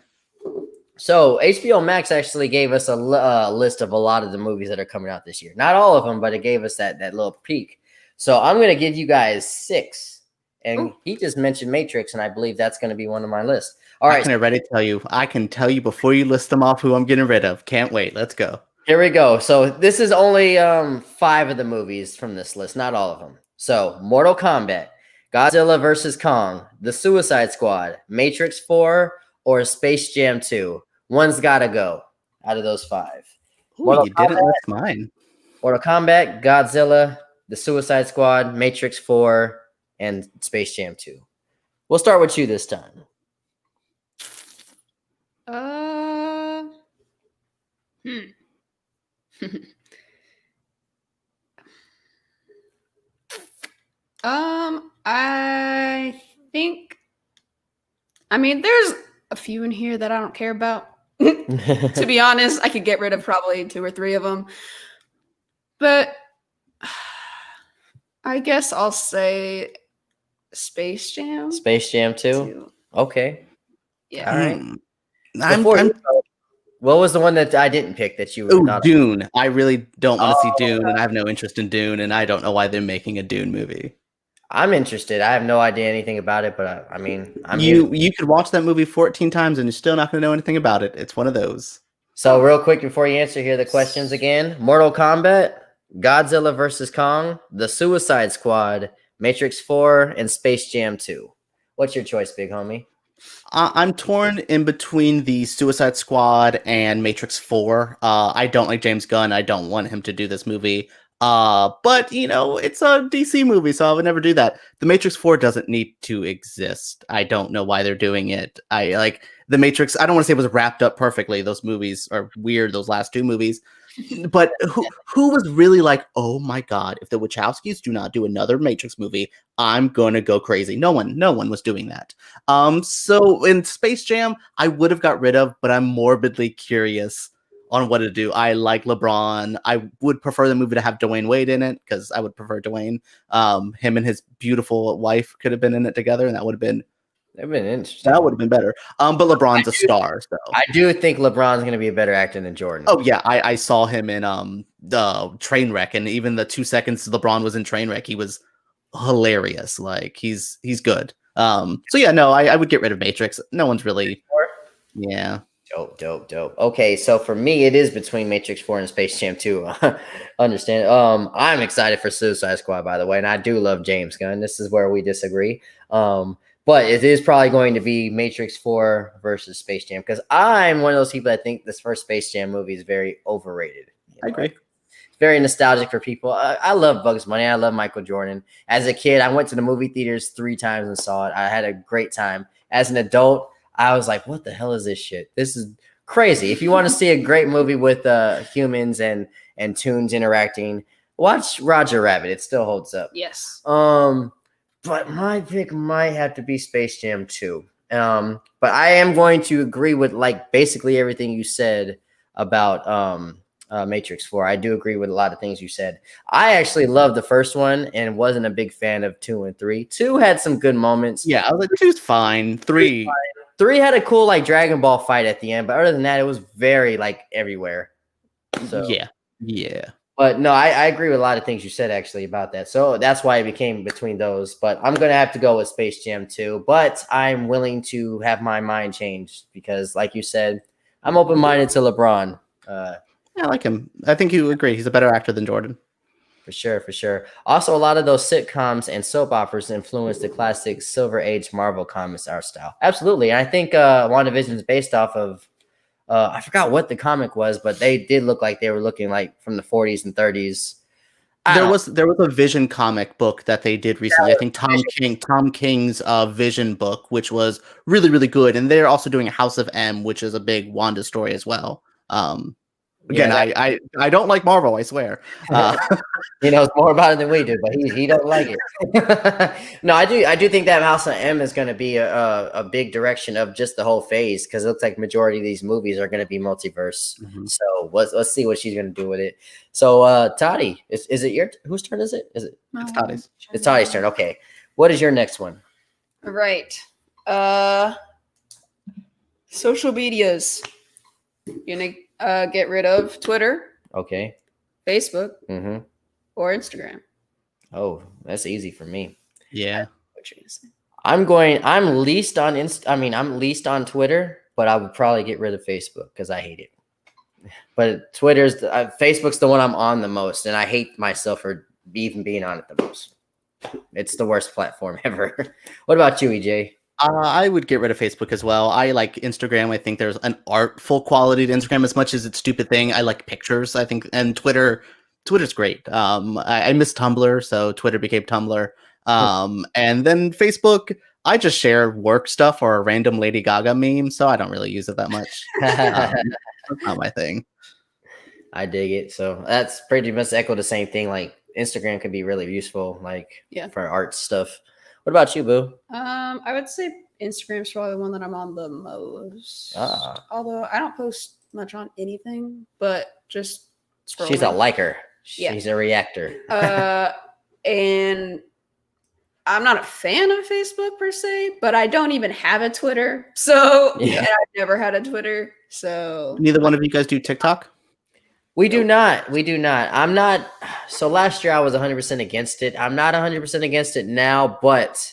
So HBO Max actually gave us a list of a lot of the movies that are coming out this year. Not all of them, but it gave us that little peek. So I'm going to give you guys 6. And He just mentioned Matrix, and I believe that's going to be one of my lists. All right. I can tell you before you list them off who I'm getting rid of. Can't wait. Let's go. Here we go. So this is only 5 of the movies from this list, not all of them. So Mortal Kombat, Godzilla vs. Kong, The Suicide Squad, Matrix 4, or Space Jam 2. One's got to go out of those 5. Ooh, you didn't list mine. Mortal Kombat, Godzilla, The Suicide Squad, Matrix 4, and Space Jam 2. We'll start with you this time. I think, there's a few in here that I don't care about. To be honest, I could get rid of probably 2 or 3 of them. But I guess I'll say Space Jam. Space Jam 2? Okay. Yeah. All right. What was the one that I didn't pick that you were not? Dune. I really don't want to see Dune, and I have no interest in Dune, and I don't know why they're making a Dune movie. I'm interested. I have no idea anything about it, but you could watch that movie 14 times and you're still not going to know anything about it. It's one of those. So real quick before you answer here the questions again: Mortal Kombat, Godzilla vs. Kong, The Suicide Squad, Matrix 4, and Space Jam 2. What's your choice, big homie? I'm torn in between the Suicide Squad and Matrix 4. I don't like James Gunn. I don't want him to do this movie. But it's a DC movie, so I would never do that. The Matrix 4 doesn't need to exist. I don't know why they're doing it. I like the Matrix. I don't want to say it was wrapped up perfectly. Those movies are weird. Those last 2 movies. but who was really like, oh my god, if the Wachowskis do not do another Matrix movie, I'm gonna go crazy. No one was doing that. So in Space Jam, I would have got rid of, but I'm morbidly curious on what to do. I like LeBron. I would prefer the movie to have Dwayne Wade in it because I would prefer Dwayne. Him and his beautiful wife could have been in it together, and that would have been interesting. That would have been better. But LeBron's a star, so I do think LeBron's going to be a better actor than Jordan. Oh yeah, I saw him in the Trainwreck, and even the 2 seconds LeBron was in Trainwreck, he was hilarious. Like he's good. So yeah, no, I would get rid of Matrix. No one's really. Yeah. Dope. Okay, so for me, it is between Matrix 4 and Space Jam 2. Understand? I'm excited for Suicide Squad, by the way, and I do love James Gunn. This is where we disagree. But it is probably going to be Matrix 4 versus Space Jam because I'm one of those people that think this first Space Jam movie is very overrated. I agree. It's very nostalgic for people. I love Bugs Bunny. I love Michael Jordan. As a kid, I went to the movie theaters 3 times and saw it. I had a great time. As an adult, I was like, what the hell is this shit? This is crazy. If you want to see a great movie with humans and tunes interacting, watch Roger Rabbit. It still holds up. Yes. But my pick might have to be Space Jam 2. But I am going to agree with like basically everything you said about Matrix 4. I do agree with a lot of things you said. I actually loved the first one and wasn't a big fan of 2 and 3. 2 had some good moments. Yeah, I was like, 2's fine. 3 had a cool like Dragon Ball fight at the end, but other than that, it was very like everywhere. So yeah. But no, I agree with a lot of things you said actually about that. So that's why it became between those. But I'm gonna have to go with Space Jam 2. But I'm willing to have my mind changed because, like you said, I'm open-minded to LeBron. I like him. I think you agree. He's a better actor than Jordan. For sure. Also, a lot of those sitcoms and soap operas influenced the classic Silver Age Marvel Comics art style. Absolutely. And I think WandaVision is based off of, I forgot what the comic was, but they did look like they were looking like from the 40s and 30s. There was a Vision comic book that they did recently. I think Tom King's Vision book, which was really, really good. And they're also doing House of M, which is a big Wanda story as well. Again, I don't like Marvel, I swear. He knows more about it than we do, but he don't like it. No, I do think that House of M is going to be a big direction of just the whole phase because it looks like majority of these movies are going to be multiverse. Mm-hmm. So let's see what she's going to do with it. So Toddy, is it whose turn is it? It's Toddy's. It's Toddy's turn. Okay, what is your next one? All right. Social medias. You're gonna get rid of Twitter, okay, Facebook, or Instagram. Oh, that's easy for me. Yeah. I'm least on I'm least on Twitter, but I would probably get rid of Facebook because I hate it. But Facebook's the one I'm on the most, and I hate myself for even being on it the most. It's the worst platform ever. What about you, EJ? I would get rid of Facebook as well. I like Instagram. I think there's an artful quality to Instagram as much as it's a stupid thing. I like pictures, I think, and Twitter's great. I miss Tumblr, so Twitter became Tumblr. And then Facebook, I just share work stuff or a random Lady Gaga meme, so I don't really use it that much. That's not my thing. I dig it. So that's pretty much echo the same thing. Like Instagram can be really useful, for art stuff. What about you, Boo? I would say Instagram's probably the one that I'm on the most. Although I don't post much on anything, but just scrolling. She's a liker. She's a reactor. And I'm not a fan of Facebook per se, but I don't even have a Twitter. So and I've never had a Twitter. So neither one of you guys do TikTok? We do not. I'm not. So last year I was 100% against it. I'm not 100% against it now, but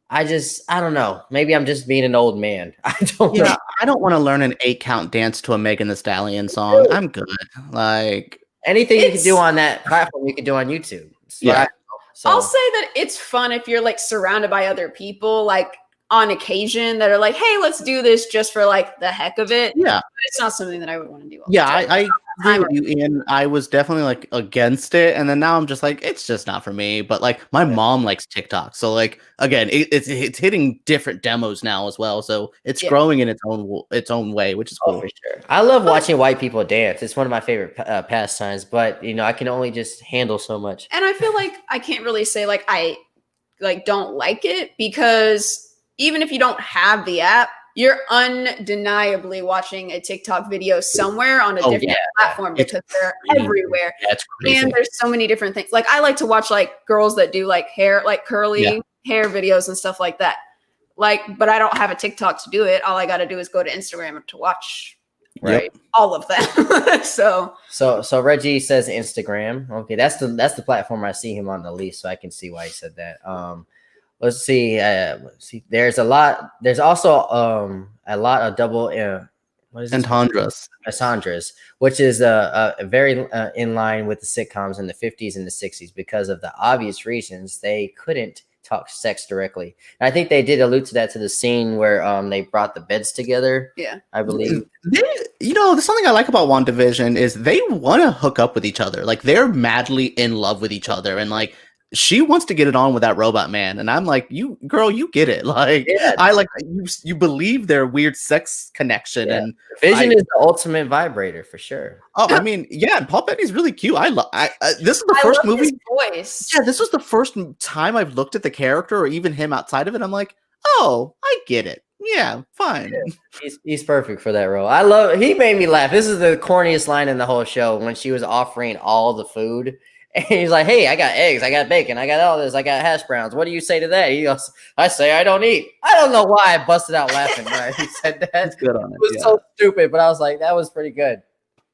I don't know. Maybe I'm just being an old man. I don't know. I don't want to learn an 8-count dance to a Megan Thee Stallion song. I'm good. Like anything you can do on that platform, you can do on YouTube. I'll say that it's fun if you're like surrounded by other people. Like on occasion that are like, hey, let's do this just for like the heck of it. Yeah. But it's not something that I would want to do. I agree with you, Ian. I was definitely like against it. And then now I'm just like, it's just not for me. But like my mom likes TikTok. So like, again, it's hitting different demos now as well. So it's growing in its own way, which is cool. For sure. I love watching white people dance. It's one of my favorite pastimes, but you know, I can only just handle so much. And I feel like I can't really say like I like don't like it, because even if you don't have the app, you're undeniably watching a TikTok video somewhere on a different platform, because they're everywhere. That's crazy. And there's so many different things. Like I like to watch like girls that do like hair, like curly hair videos and stuff like that. Like, but I don't have a TikTok to do it. All I got to do is go to Instagram to watch all of them. So Reggie says Instagram. Okay, that's the platform I see him on the least, so I can see why he said that. Let's see. There's a lot. There's also a lot of double what is entendres, which is a very in line with the sitcoms in the 50s and the 60s, because of the obvious reasons they couldn't talk sex directly. And I think they did allude to that to the scene where they brought the beds together. Yeah, I believe. There's something I like about WandaVision is they want to hook up with each other. Like they're madly in love with each other, and like she wants to get it on with that robot man, and I'm like, you get it. Like I like you believe their weird sex connection, and Vision is the ultimate vibrator for sure. Oh, I mean, and Paul Bettany's really cute. This is the first movie. His voice. Yeah, this was the first time I've looked at the character or even him outside of it. I'm like, oh, I get it. Yeah, fine. Yeah, he's perfect for that role. He made me laugh. This is the corniest line in the whole show, when she was offering all the food. And he's like, hey, I got eggs, I got bacon, I got all this, I got hash browns. What do you say to that? He goes, I say I don't eat. I don't know why I busted out laughing when he said that. That's good on it. It was so stupid, but I was like, that was pretty good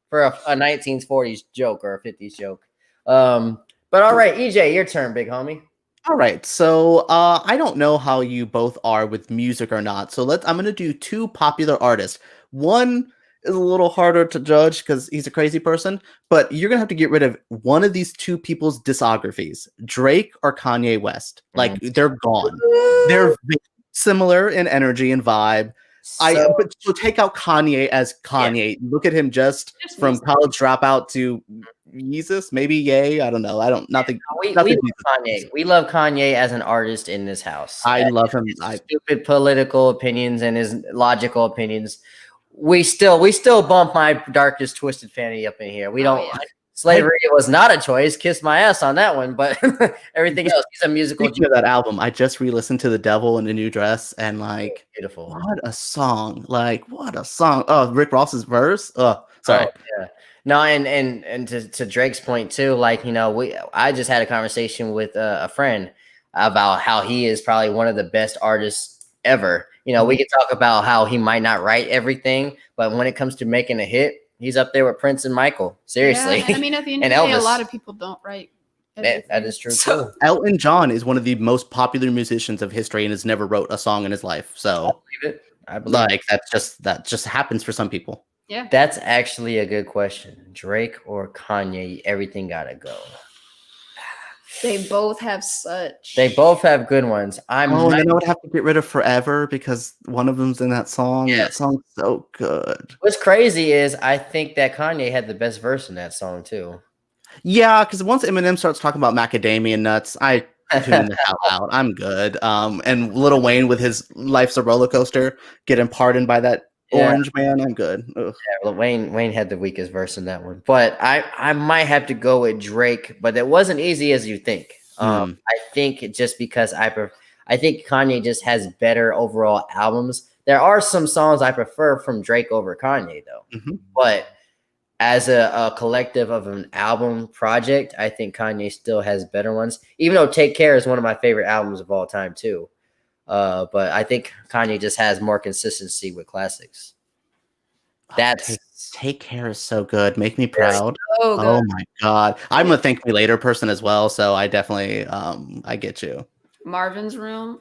for a 1940s joke or a 50s joke. But all right, EJ, your turn, big homie. All right, so I don't know how you both are with music or not. So I'm gonna do two popular artists. One is a little harder to judge because he's a crazy person, but you're gonna have to get rid of one of these two people's discographies, Drake or Kanye West. Like they're gone. They're similar in energy and vibe. So take out Kanye as Kanye. Yeah. Look at him just from college dropout to Jesus, maybe yay. I don't know. We love Kanye. We love Kanye as an artist in this house. I love him. Stupid political opinions and his logical opinions. We still bump my darkest twisted fantasy up in here. We don't. Slavery was not a choice. Kiss my ass on that one, but everything else. He's a musical. Speaking of that album, I just re-listened to "The Devil in a New Dress" and like, beautiful. What a song! Like, what a song! Oh, Rick Ross's verse. Oh, sorry. Oh, yeah. No, and to Drake's point too. Like, I just had a conversation with a friend about how he is probably one of the best artists ever. We can talk about how he might not write everything, but when it comes to making a hit, he's up there with Prince and Michael. Seriously. Yeah, I mean, at the end of the day, a lot of people don't write. That is true too. Elton John is one of the most popular musicians of history and has never wrote a song in his life. So I believe it. That just happens for some people. Yeah. That's actually a good question. Drake or Kanye, everything gotta go. They both have good ones. And then I would have to get rid of Forever because one of them's in that song. Yeah. That song's so good. What's crazy is I think that Kanye had the best verse in that song too. Yeah, because once Eminem starts talking about macadamia nuts, I tune the hell out. I'm good. And Lil Wayne with his "Life's a Roller Coaster" getting pardoned by that orange man, I'm good. Ugh. Yeah, Wayne had the weakest verse in that one, but I might have to go with Drake. But it wasn't easy as you think. I think just because I think Kanye just has better overall albums. There are some songs I prefer from Drake over Kanye though, but as a collective of an album project, I think Kanye still has better ones. Even though "Take Care" is one of my favorite albums of all time too. But I think Kanye just has more consistency with classics. Take Care is so good. Make Me Proud. Oh my God. I'm a Thank Me Later person as well. So I definitely, I get you. Marvin's Room.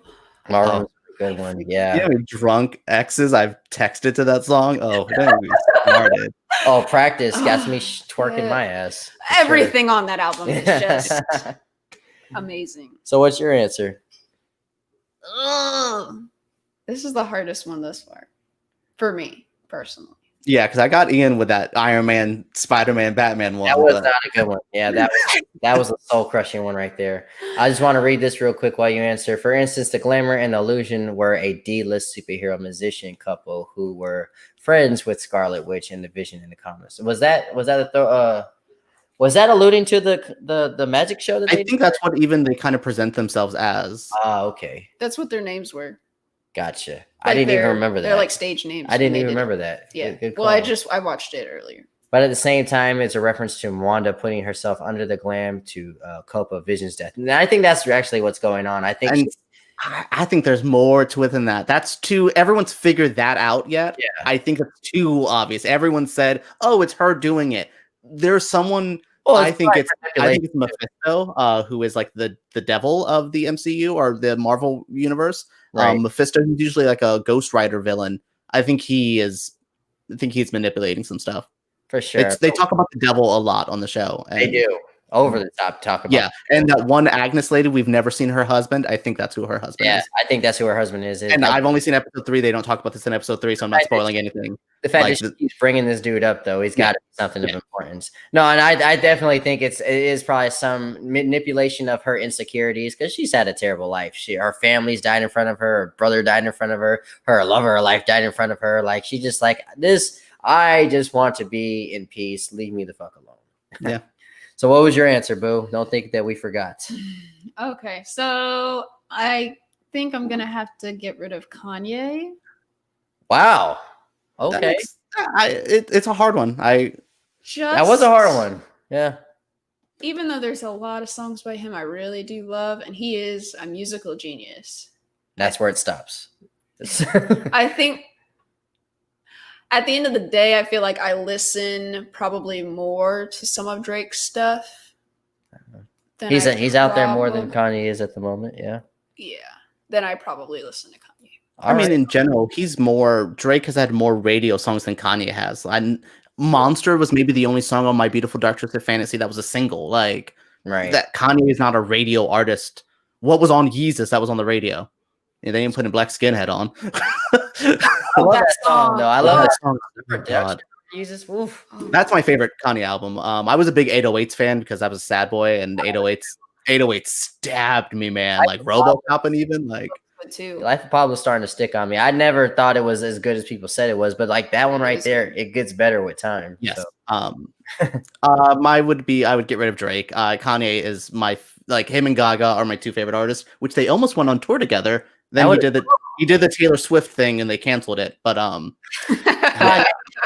Marvin's a good one. Yeah. Drunk exes. I've texted to that song. Oh, that movie started. Oh, Practice got me twerking my ass. Everything on that album is just amazing. So what's your answer? This is the hardest one thus far for me personally. Yeah, because I got Ian with that Iron Man, Spider-Man, Batman one. That was not a good one. Yeah, that was a soul-crushing one right there. I just want to read this real quick while you answer. For instance, the Glamour and the Illusion were a D-list superhero musician couple who were friends with Scarlet Witch and the Vision in the comics. Was that alluding to the magic show that I think that's what even they kind of present themselves as. Okay. That's what their names were. Gotcha. Like I didn't even remember that. They're like stage names. I didn't even remember that. Yeah. Good well, I watched it earlier. But at the same time, it's a reference to Wanda putting herself under the glam to cope with Vision's death. And I think that's actually what's going on. I think there's more to it than that. That's too, everyone's figured that out yet. Yeah. I think it's too obvious. Everyone said, oh, it's her doing it. There's someone, I think it's Mephisto, who is like the devil of the MCU or the Marvel universe. Right. Mephisto is usually like a Ghost Rider villain. I think he's manipulating some stuff. For sure. They talk about the devil a lot on the show. They do. Over the top talk about. Yeah, and that one Agnes lady, we've never seen her husband. I think that's who her husband is. I think that's who her husband is. And I've only seen episode 3. They don't talk about this in episode 3, so I'm not spoiling anything. The fact that she keeps bringing this dude up, though, he's got something of importance. No, and I definitely think it is probably some manipulation of her insecurities because she's had a terrible life. Her family's died in front of her. Her brother died in front of her. Her lover of life died in front of her. Like, she just like this. I just want to be in peace. Leave me the fuck alone. Yeah. So what was your answer, Boo? Don't think that we forgot. Okay, so I think I'm gonna have to get rid of Kanye. Wow. Okay. It's a hard one. That was a hard one. Yeah. Even though there's a lot of songs by him I really do love, and he is a musical genius. That's where it stops. I think at the end of the day, I feel like I listen probably more to some of Drake's stuff. He's out there more than Kanye is at the moment. Yeah. Yeah. Then I probably listen to Kanye. I mean, in general, Drake has had more radio songs than Kanye has. Monster was maybe the only song on My Beautiful Dark Twisted Fantasy that was a single. Like, that Kanye is not a radio artist. What was on Yeezus that was on the radio? Yeah, they ain't putting Black Skinhead on. I love that song, though. I love that song. God. Jesus, that's my favorite Kanye album. I was a big 808s fan because I was a sad boy, and 808s stabbed me, man. Like RoboCop, and even like Life of Pablo starting to stick on me. I never thought it was as good as people said it was, but like that one right there, it gets better with time. Yes. So. I would get rid of Drake. Kanye is him and Gaga are my 2 favorite artists, which they almost went on tour together. Then he did the Taylor Swift thing and they canceled it. But what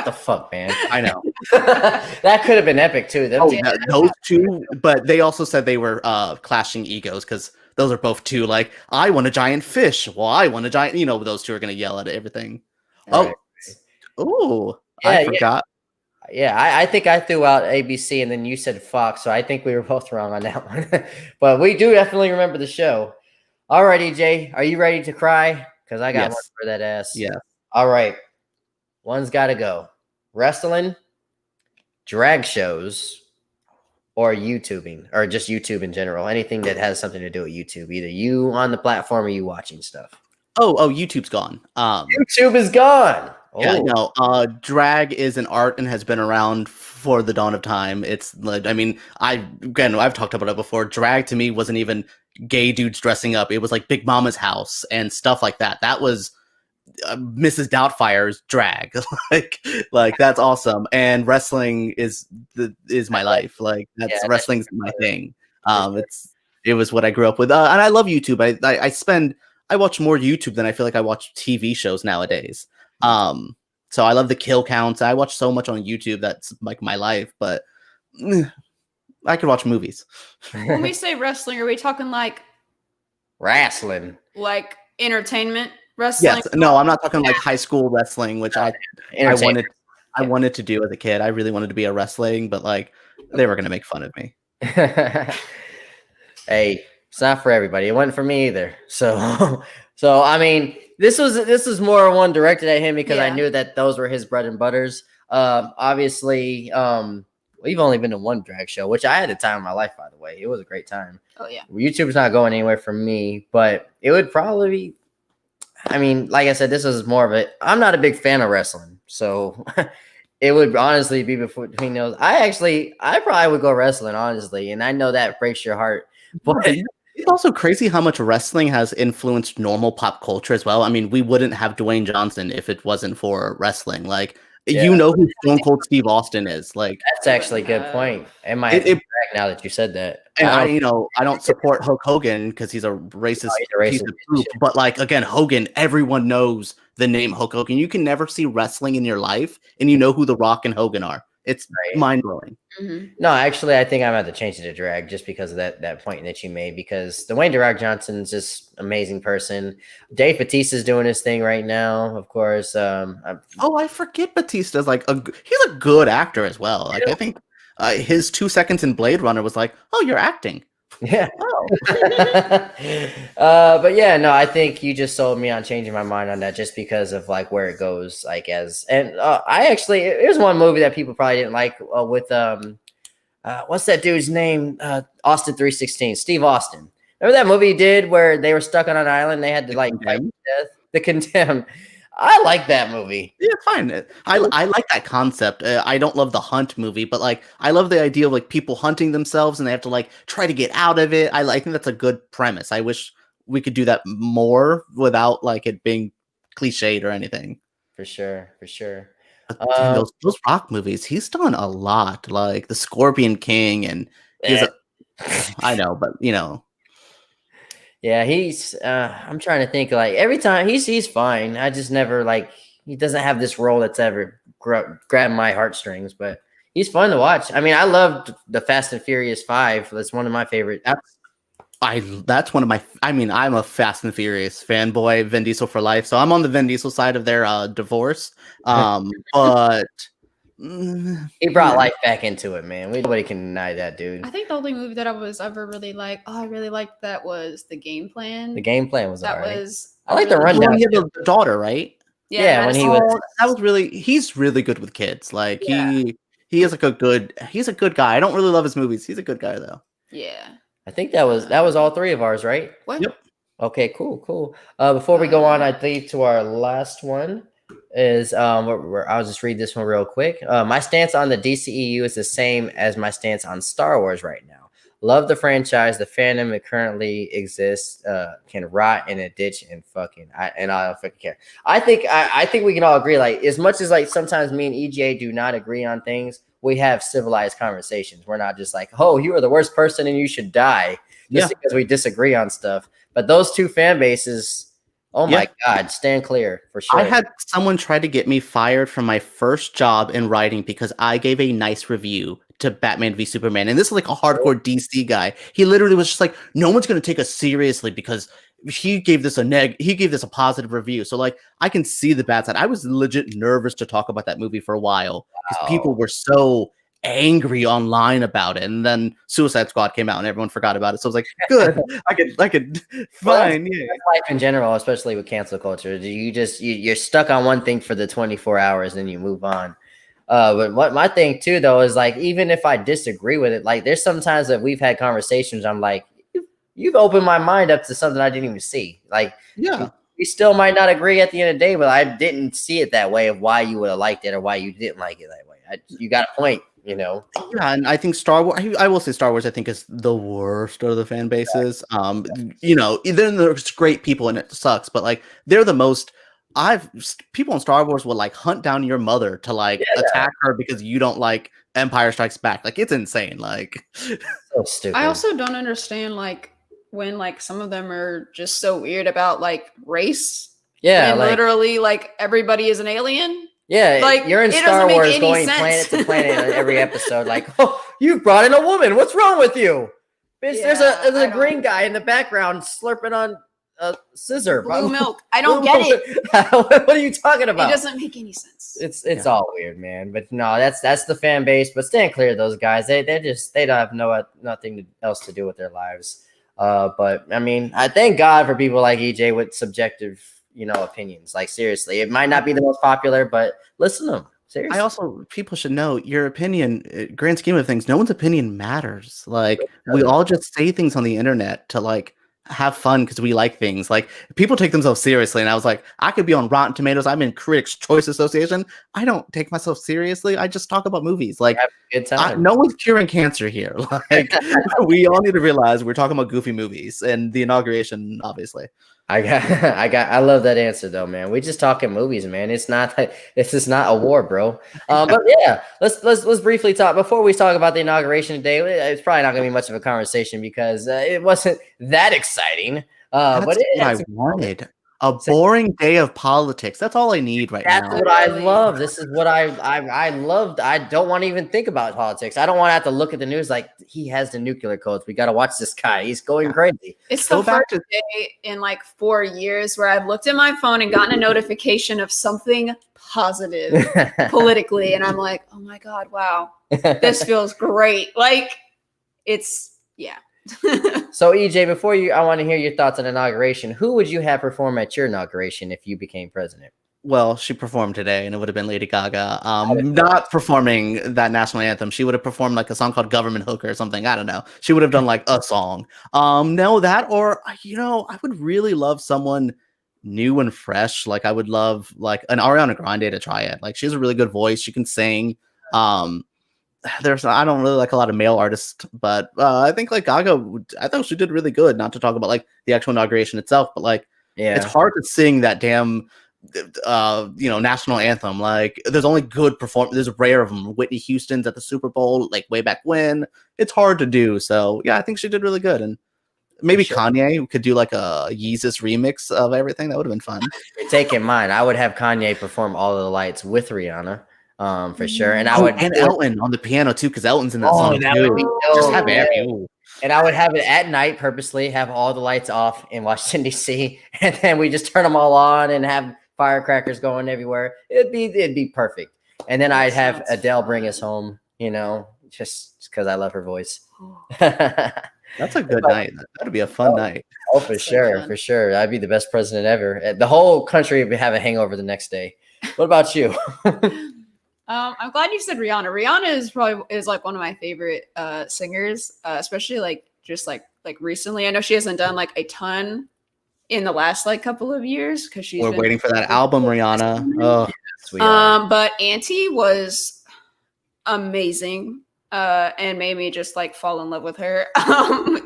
the fuck, man? I know. That could have been epic too. Those 2, but they also said they were clashing egos because those are both 2 like, I want a giant fish. Well, I want a giant, those 2 are gonna yell at everything. Right. I forgot. Yeah, I think I threw out ABC and then you said Fox, so I think we were both wrong on that one. But we do definitely remember the show. All right, EJ, are you ready to cry? Because I got one for that ass. Yeah. All right. One's got to go. Wrestling, drag shows, or YouTubing, or just YouTube in general. Anything that has something to do with YouTube. Either you on the platform or you watching stuff. Oh, YouTube's gone. YouTube is gone. Yeah, no. Drag is an art and has been around for the dawn of time. It's like, I mean, I've talked about it before. Drag to me wasn't even gay dudes dressing up. It was like Big Mama's house and stuff like that. That was Mrs. Doubtfire's drag. like that's awesome. And wrestling is my life. Like wrestling's my thing. It was what I grew up with. And I love YouTube. I watch more YouTube than I feel like I watch TV shows nowadays. So I love the kill counts. I watch so much on YouTube. That's like my life, but I could watch movies. When we say wrestling, are we talking like wrestling, like entertainment wrestling? Yes. No, I'm not talking like high school wrestling, which I wanted to do as a kid. I really wanted to be a wrestling, but like they were going to make fun of me. Hey, it's not for everybody. It wasn't for me either. So I mean, this was more one directed at him because I knew that those were his bread and butters. Obviously, we've only been to one drag show, which I had a time of my life, by the way. It was a great time. Oh yeah. YouTube's not going anywhere for me, but it would probably be I mean, like I said, this is more of a. I'm not a big fan of wrestling, so it would honestly be between those. I probably would go wrestling, honestly, and I know that breaks your heart, but it's also crazy how much wrestling has influenced normal pop culture as well. I mean, we wouldn't have Dwayne Johnson if it wasn't for wrestling. Like, you know who Stone Cold Steve Austin is. Like, that's actually a good point. It might have now that you said that. And I don't support Hulk Hogan because he's a racist piece of poop. But like again, Hogan, everyone knows the name Hulk Hogan. You can never see wrestling in your life, and you know who The Rock and Hogan are. It's mind blowing. Mm-hmm. No, actually, I think I'm about to change it to drag just because of that point that you made. Because Dwayne The Rock Johnson's just amazing person. Dave Bautista's doing his thing right now, of course. I forget Bautista's he's a good actor as well. Like I think. His 2 seconds in Blade Runner was like, oh, you're acting. Yeah. But yeah, no, I think you just sold me on changing my mind on that just because of like where it goes, I guess. And there's one movie that people probably didn't like with what's that dude's name? Austin 316, Steve Austin. Remember that movie he did where they were stuck on an island? They had to like fight to death. The Condemned. I like that movie. Yeah, fine. I like that concept. I don't love the Hunt movie, but like I love the idea of like people hunting themselves and they have to like try to get out of it. I think that's a good premise. I wish we could do that more without like it being cliched or anything. For sure. Those Rock movies, he's done a lot, like the Scorpion King, and I know, but you know. Yeah, he's. I'm trying to think. Like every time he's fine. I just never like he doesn't have this role that's ever grabbed my heartstrings. But he's fun to watch. I mean, I loved the Fast and Furious 5. That's one of my favorite. That's one of my. I mean, I'm a Fast and Furious fanboy, Vin Diesel for life. So I'm on the Vin Diesel side of their divorce. But. He brought life back into it, man. Nobody can deny that, dude. I think the only movie that I was ever really like, I really liked that was The Game Plan. The Game Plan was that right. was. I like the rundown. The daughter, right? Yeah, when he was. That was really. He's really good with kids. Like he is like a good. He's a good guy. I don't really love his movies. He's a good guy though. Yeah. I think that was all three of ours, right? What? Yep. Okay, cool. Before we go on, I think to our last one. Is I'll just read this one real quick. My stance on the DCEU is the same as my stance on Star Wars right now. Love the franchise. The fandom it currently exists can rot in a ditch and I don't fucking care. I think we can all agree. Like as much as like sometimes me and EJ do not agree on things, we have civilized conversations. We're not just like, oh, you are the worst person and you should die just because we disagree on stuff. But those two fan bases. Oh my God, stand clear for sure. I had someone try to get me fired from my first job in writing because I gave a nice review to Batman v Superman. And this is like a hardcore DC guy. He literally was just like, no one's going to take us seriously because he gave this a positive review. So like, I can see the bad side. I was legit nervous to talk about that movie for a while because people were so angry online about it, and then Suicide Squad came out and everyone forgot about it. So I was like, good. I could fine. That's life in general, especially with cancel culture. You're stuck on one thing for the 24 hours and you move on. But what my thing too though is like, even if I disagree with it, like there's sometimes that we've had conversations, I'm like, you've opened my mind up to something I didn't even see. Like, we still might not agree at the end of the day, but I didn't see it that way of why you would have liked it or why you didn't like it that way. You got a point. You know, and I think Star Wars. I will say Star Wars. I think is the worst of the fan bases. You know, then there's great people and it sucks, but like they're the most. People in Star Wars will like hunt down your mother to like attack her because you don't like Empire Strikes Back. Like it's insane. Like so stupid. I also don't understand like when like some of them are just so weird about like race. Yeah, and literally like everybody is an alien. Yeah, like you're in Star Wars going planet to planet on every episode. Like, oh, you brought in a woman. What's wrong with you? Bitch, there's a green guy in the background slurping on a scissor. Blue milk. I don't get it. What are you talking about? It doesn't make any sense. It's all weird, man. But no, that's the fan base. But stand clear of those guys. They don't have nothing else to do with their lives. But I mean, I thank God for people like EJ with subjective opinions. Like seriously, it might not be the most popular, but listen to them. Seriously. People should know your opinion, grand scheme of things, no one's opinion matters. Like we all just say things on the internet to like have fun because we like things. Like, people take themselves seriously, and I was like, I could be on Rotten Tomatoes. I'm in Critics' Choice Association. I don't take myself seriously. I just talk about movies. Like, good time. No one's curing cancer here. Like, we all need to realize we're talking about goofy movies, and the inauguration, obviously. I love that answer though, man. We just talking movies, man. It's not like this is not a war, bro. But yeah, let's briefly talk before we talk about the inauguration today. It's probably not gonna be much of a conversation because it wasn't that exciting. But What I wanted. A boring day of politics. That's all I need right now. That's what I love. This is what I loved. I don't want to even think about politics. I don't want to have to look at the news like he has the nuclear codes. We got to watch this guy. He's going crazy. It's the first day in like 4 years where I've looked at my phone and gotten a notification of something positive politically. And I'm like, oh my God, wow, this feels great. Like yeah. So EJ, I want to hear your thoughts on inauguration. Who would you have perform at your inauguration if you became president? Well, she performed today, and it would have been Lady Gaga. Not performing that national anthem. She would have performed like a song called "Government Hooker" or something. I don't know. She would have done like a song. No, that or I would really love someone new and fresh. Like, I would love like an Ariana Grande to try it. Like, she has a really good voice. She can sing. I don't really like a lot of male artists, but I think like Gaga, I thought she did really good. Not to talk about like the actual inauguration itself, but like, it's hard to sing that damn, national anthem. Like, there's only good performance. There's rare of them. Whitney Houston's at the Super Bowl, like way back when. It's hard to do. So yeah, I think she did really good. And maybe Kanye could do like a Yeezus remix of everything. That would have been fun. You're taking mine. I would have Kanye perform All of the Lights with Rihanna. For sure, and Elton on the piano too, because Elton's in that song too. Just have it. And I would have it at night, purposely have all the lights off in Washington D.C., and then we just turn them all on and have firecrackers going everywhere. It'd be perfect. And then I'd have Adele bring us home, just because I love her voice. That's a good night. That'd be a fun night. Oh, for sure. I'd be the best president ever. The whole country would have a hangover the next day. What about you? I'm glad you said Rihanna. Rihanna is like one of my favorite singers, especially like just like recently. I know she hasn't done like a ton in the last like couple of years because we're waiting for that album, Rihanna. Oh, sweet. But Auntie was amazing and made me just like fall in love with her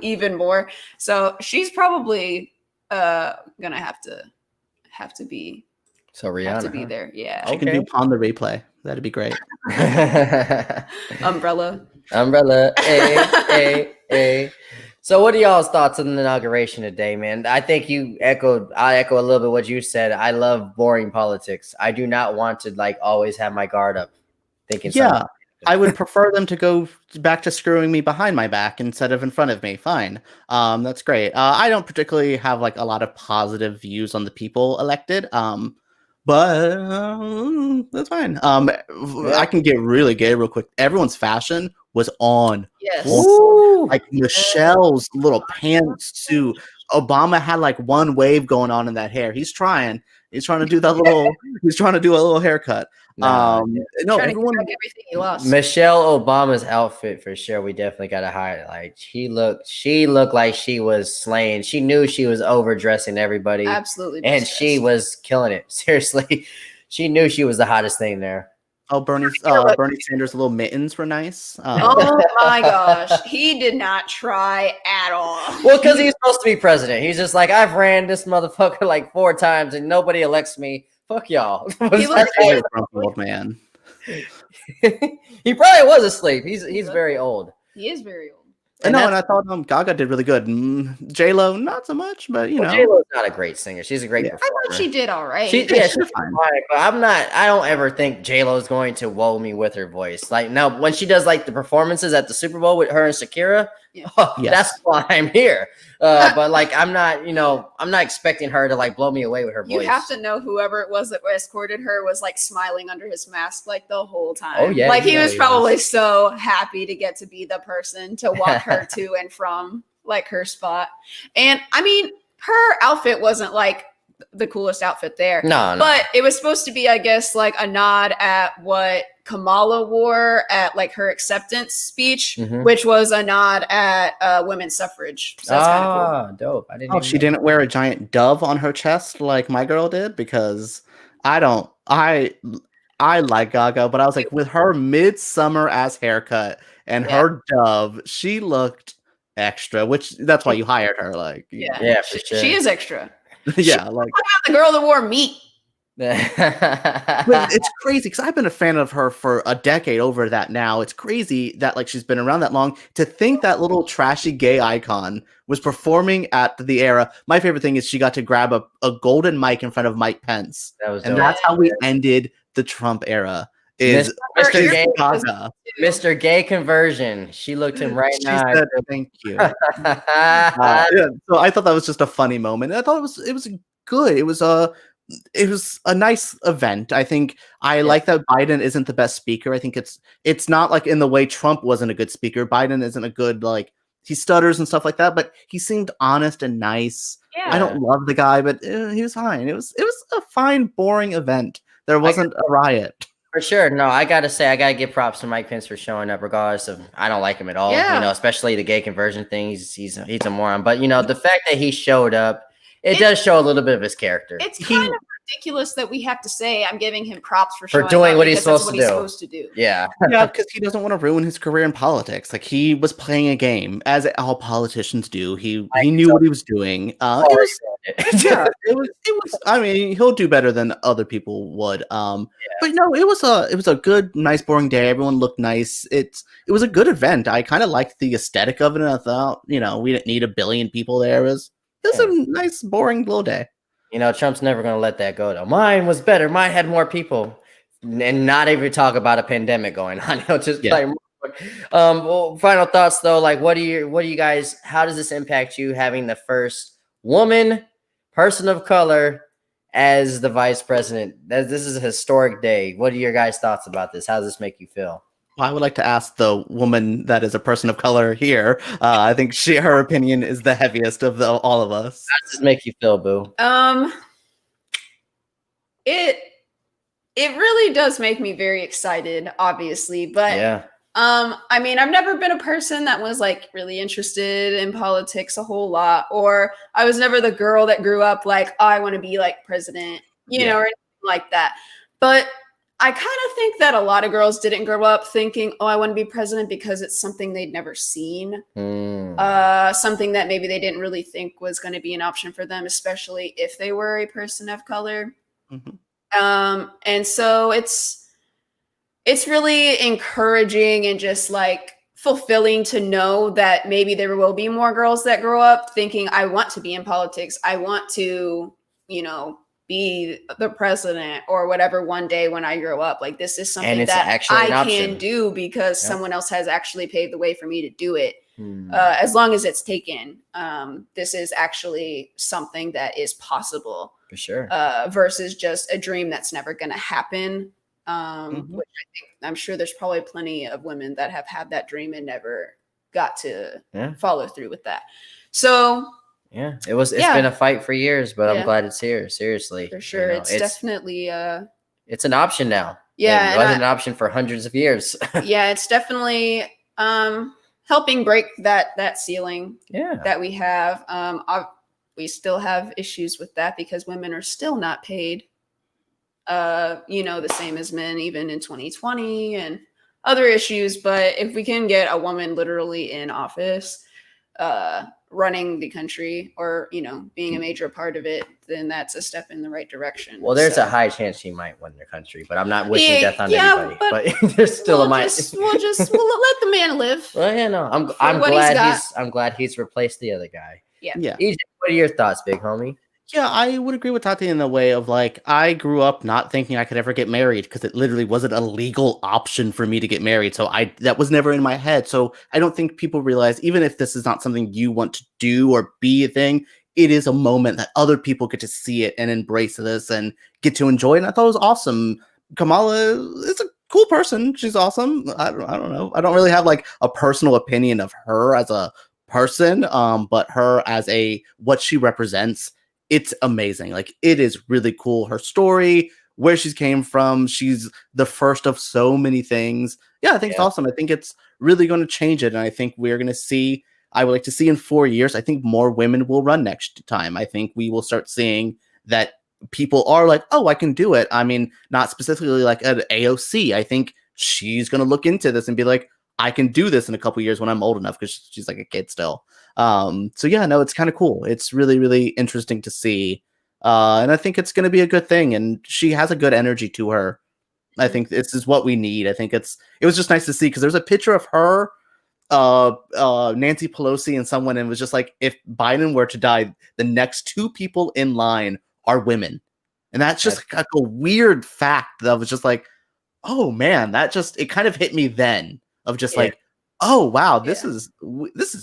even more. So she's probly gonna have to be. So Rihanna have to be there. Yeah. She can do Pawn the Replay. That'd be great. Umbrella. Hey. So what are y'all's thoughts on the inauguration today, man? I think I echo a little bit what you said. I love boring politics. I do not want to like always have my guard up thinking something. I would prefer them to go back to screwing me behind my back instead of in front of me. Fine. That's great. I don't particularly have like a lot of positive views on the people elected. But that's fine. I can get really gay real quick. Everyone's fashion was on. Yes. Like Michelle's little pantsuit. Obama had like one wave going on in that hair. He's trying to do that little. He's trying to do a little haircut. Everyone. Everything he lost. Michelle Obama's outfit for sure. We definitely got to highlight. She looked like she was slaying. She knew she was overdressing everybody. Absolutely. And she was killing it. Seriously, she knew she was the hottest thing there. Oh, Bernie Sanders' little mittens were nice. Oh my gosh, he did not try at all. Well, because he's supposed to be president. He's just like, I've ran this motherfucker like 4 times and nobody elects me. Fuck y'all. He looks like a old man. He probably was asleep. He's very old. He is very old. And I thought Gaga did really good. J-Lo, not so much, but J-Lo's not a great singer. She's a great performer. I thought she did all right. She's fine. But I don't ever think J-Lo's going to woe me with her voice. Like, no, when she does like the performances at the Super Bowl with her and Shakira, that's why I'm here. But like, I'm not expecting her to like blow me away with her voice. You have to know whoever it was that escorted her was like smiling under his mask like the whole time. Oh yeah. Like he was probably so happy to get to be the person to walk her to and from like her spot. And I mean, her outfit wasn't like the coolest outfit there. No. But it was supposed to be, I guess, like a nod at what Kamala wore at like her acceptance speech, which was a nod at women's suffrage. So that's kind of cool. Dope. I didn't. She didn't wear a giant dove on her chest like my girl did, because I like Gaga, but I was like, with her midsummer ass haircut and her dove, she looked extra, which that's why you hired her. Like, yeah, for sure. She is extra. Yeah, like the girl that wore meat. But it's crazy because I've been a fan of her for a decade over that now. It's crazy that like she's been around that long. To think that little trashy gay icon was performing at the era. My favorite thing is she got to grab a golden mic in front of Mike Pence. And that's how we ended the Trump era. Is Mr. Gay, Mr. Gay conversion. She looked him right in the eye. Said, thank you. So I thought that was just a funny moment. I thought it was good. It was a nice event. I think I like that Biden isn't the best speaker. I think it's not like in the way Trump wasn't a good speaker. Biden isn't a good, like, he stutters and stuff like that, but he seemed honest and nice. Yeah. I don't love the guy, but he was fine. It was a fine, boring event. There wasn't a riot. For sure. No, I got to say, I got to give props to Mike Pence for showing up, regardless of, I don't like him at all. You know, especially the gay conversion thing. He's a moron. But, you know, the fact that he showed up, it does show a little bit of his character. It's kind of ridiculous that we have to say I'm giving him props for doing what he's supposed to do. Yeah. Yeah, because he doesn't want to ruin his career in politics. Like, he was playing a game, as all politicians do. He knew what he was doing. It was. I mean, he'll do better than other people would. But no, it was a good, nice, boring day. Everyone looked nice. It was a good event. I kind of liked the aesthetic of it. And I thought, you know, we didn't need 1 billion people there. It was a nice, boring little day. You know, Trump's never going to let that go, though. Mine was better. Mine had more people. And not even talk about a pandemic going on. He'll just play more. Well, final thoughts, though. Like, what do you guys, how does this impact you having the first woman, person of color, as the vice president? This is a historic day. What are your guys' thoughts about this? How does this make you feel? I would like to ask the woman that is a person of color here. I think her opinion is the heaviest of all of us. How does this make you feel, Boo? It really does make me very excited, obviously. But I mean, I've never been a person that was like really interested in politics a whole lot, or I was never the girl that grew up like, oh, I want to be like president, you know, or anything like that. But I kind of think that a lot of girls didn't grow up thinking, oh, I want to be president, because it's something they'd never seen. Something that maybe they didn't really think was going to be an option for them, especially if they were a person of color. And so it's really encouraging and just like fulfilling to know that maybe there will be more girls that grow up thinking, I want to be in politics. I want to, you know, be the president or whatever one day when I grow up. Like, this is something that I can do because someone else has actually paved the way for me to do it. As long as it's taken, this is actually something that is possible. For sure. Versus just a dream that's never going to happen. Which I'm sure there's probably plenty of women that have had that dream and never got to follow through with that. So it's been a fight for years, but I'm glad it's here. Seriously. For sure. You know, it's definitely it's an option now. Yeah. It wasn't an option for hundreds of years. It's definitely helping break that ceiling that we have. We still have issues with that because women are still not paid you know, the same as men, even in 2020, and other issues. But if we can get a woman literally in office, running the country, or, you know, being a major part of it, then that's a step in the right direction. Well, there's a high chance she might win the country, but I'm not wishing death on anybody. But there's still a might. We'll let the man live. Well, yeah, no, I'm glad he's replaced the other guy. Yeah. EJ, what are your thoughts, big homie? Yeah, I would agree with Tati in the way of, like, I grew up not thinking I could ever get married because it literally wasn't a legal option for me to get married. So that was never in my head. So I don't think people realize, even if this is not something you want to do or be a thing, it is a moment that other people get to see it and embrace this and get to enjoy it. And I thought it was awesome. Kamala is a cool person. She's awesome. I don't know. I don't really have like a personal opinion of her as a person, but her as what she represents it's amazing. Like, it is really cool. Her story, where she's came from, she's the first of so many things. Yeah, I think it's awesome. I think it's really going to change it. And I think we're going to see, I would like to see in 4 years, I think more women will run next time. I think we will start seeing that people are like, oh, I can do it. I mean, not specifically like an AOC. I think she's going to look into this and be like, I can do this in a couple years when I'm old enough, because she's like a kid still. So yeah, no, it's kind of cool. It's really, really interesting to see. And I think it's going to be a good thing. And she has a good energy to her. I think this is what we need. I think it was just nice to see, because there's a picture of her, Nancy Pelosi and someone, and it was just like, if Biden were to die, the next 2 people in line are women. And that's just like a weird fact that was just like, oh man, it kind of hit me then, of just like, oh wow, this is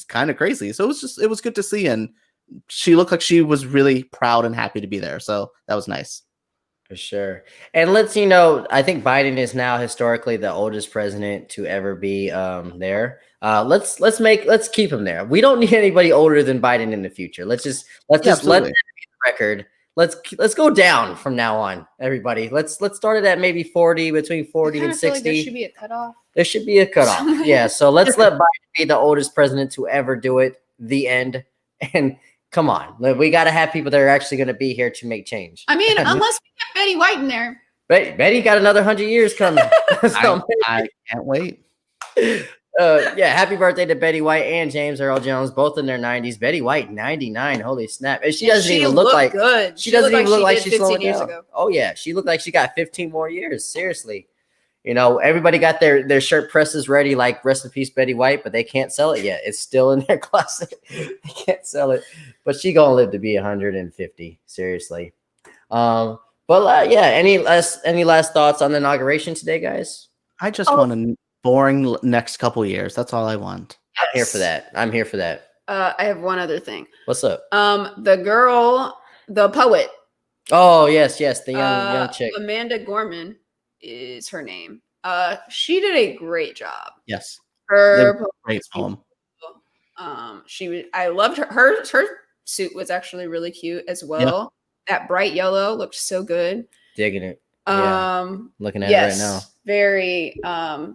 kind of crazy. So it was good to see, and she looked like she was really proud and happy to be there. So that was nice. For sure. And let's, I think Biden is now historically the oldest president to ever be there. Let's keep him there. We don't need anybody older than Biden in the future. Let's just let that be the record. Let's go down from now on, everybody. Let's start it at maybe 40, between 40 and 60. Like there should be a cutoff. There should be a cutoff. Yeah. So let's let Biden be the oldest president to ever do it. The end. And come on, we got to have people that are actually going to be here to make change. I mean, unless we get Betty White in there. Betty got another 100 years coming. So I can't wait. Happy birthday to Betty White and James Earl Jones, both in their 90s. Betty White, 99. Holy snap. And she doesn't even look like good. She doesn't even look like she's 15 years ago. Oh, yeah. She looked like she got 15 more years. Seriously. Everybody got their shirt presses ready, like rest in peace, Betty White, but they can't sell it yet. It's still in their closet. They can't sell it. But she gonna live to be 150. Seriously. Any last thoughts on the inauguration today, guys? I just want a boring next couple years. That's all I want. I'm here for that. I have one other thing. What's up? The girl, the poet. Oh, yes, the young chick. Amanda Gorman is her name. She did a great job. Yes. Her great poem. I loved her suit was actually really cute as well. That bright yellow looked so good. Digging it. Looking at it right now. Very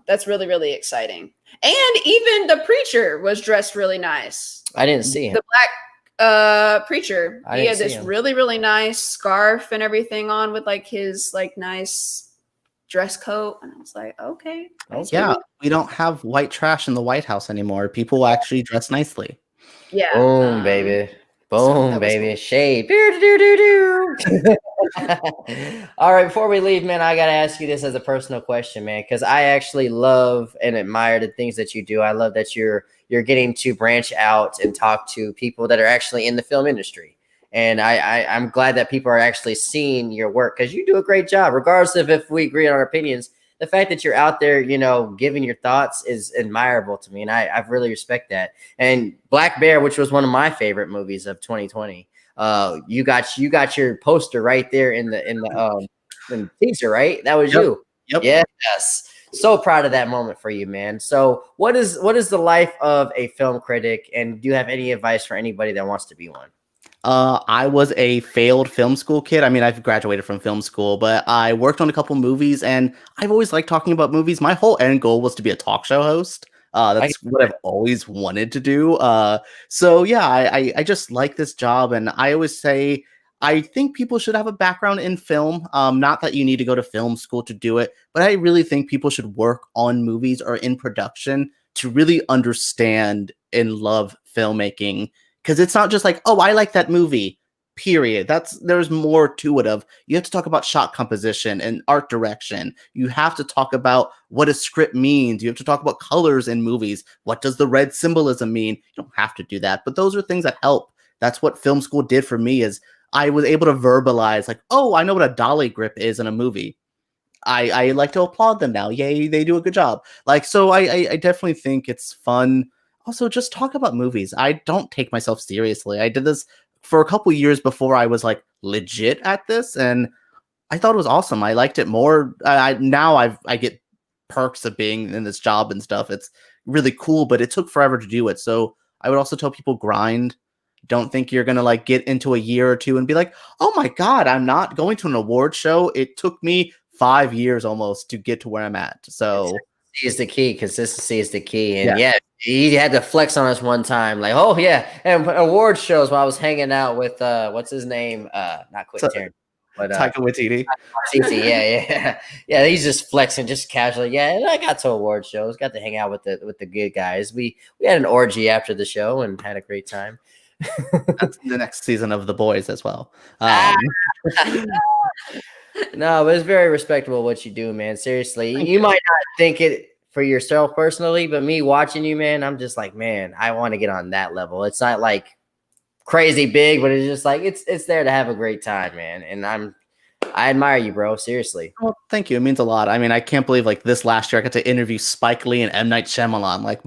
that's really, really exciting. And even the preacher was dressed really nice. I didn't see him. The black preacher. He had this really, really nice scarf and everything on with like his like nice dress coat, and I was like, okay. Yeah, we don't have white trash in the White House anymore. People actually dress nicely. Yeah. Boom, baby. Boom, baby. Cool. Shade. All right, before we leave, man, I got to ask you this as a personal question, man, because I actually love and admire the things that you do. I love that you're getting to branch out and talk to people that are actually in the film industry. And I'm glad that people are actually seeing your work, because you do a great job, regardless of if we agree on our opinions. The fact that you're out there, giving your thoughts is admirable to me. And I really respect that. And Black Bear, which was one of my favorite movies of 2020. You got your poster right there in the teaser, right? That was you. Yep. Yes. So proud of that moment for you, man. So what is the life of a film critic? And do you have any advice for anybody that wants to be one? I was a failed film school kid. I mean, I've graduated from film school, but I worked on a couple movies, and I've always liked talking about movies. My whole end goal was to be a talk show host. That's what I've always wanted to do. So yeah, I just like this job, and I always say I think people should have a background in film. Not that you need to go to film school to do it, but I really think people should work on movies or in production to really understand and love filmmaking. Because it's not just like, oh, I like that movie, period. There's more to it. You have to talk about shot composition and art direction. You have to talk about what a script means. You have to talk about colors in movies. What does the red symbolism mean? You don't have to do that, but those are things that help. That's what film school did for me, is I was able to verbalize like, oh, I know what a dolly grip is in a movie. I like to applaud them now. Yay, they do a good job. Like, so I definitely think it's fun. Also, just talk about movies. I don't take myself seriously. I did this for a couple years before I was like legit at this, and I thought it was awesome. I liked it more. Now I get perks of being in this job and stuff. It's really cool, but it took forever to do it. So I would also tell people grind. Don't think you're gonna like get into a year or two and be like, oh my god, I'm not going to an award show. It took me 5 years almost to get to where I'm at. So consistency is the key. Consistency is the key. And yeah, he had to flex on us one time. Like, oh yeah. And award shows while I was hanging out with what's his name? Not Quentin Tarantino, but Taika Waititi. Yeah. He's just flexing, just casually. Yeah, and I got to award shows, got to hang out with the good guys. We had an orgy after the show and had a great time. That's the next season of The Boys as well. No, but it's very respectable what you do, man. Seriously, you might not think it for yourself personally, but me watching you, man, I'm just like, man, I want to get on that level. It's not like crazy big, but it's just like it's there to have a great time, man. And I admire you, bro. Seriously. Well, thank you. It means a lot. I mean, I can't believe like this last year I got to interview Spike Lee and M. Night Shyamalan. Like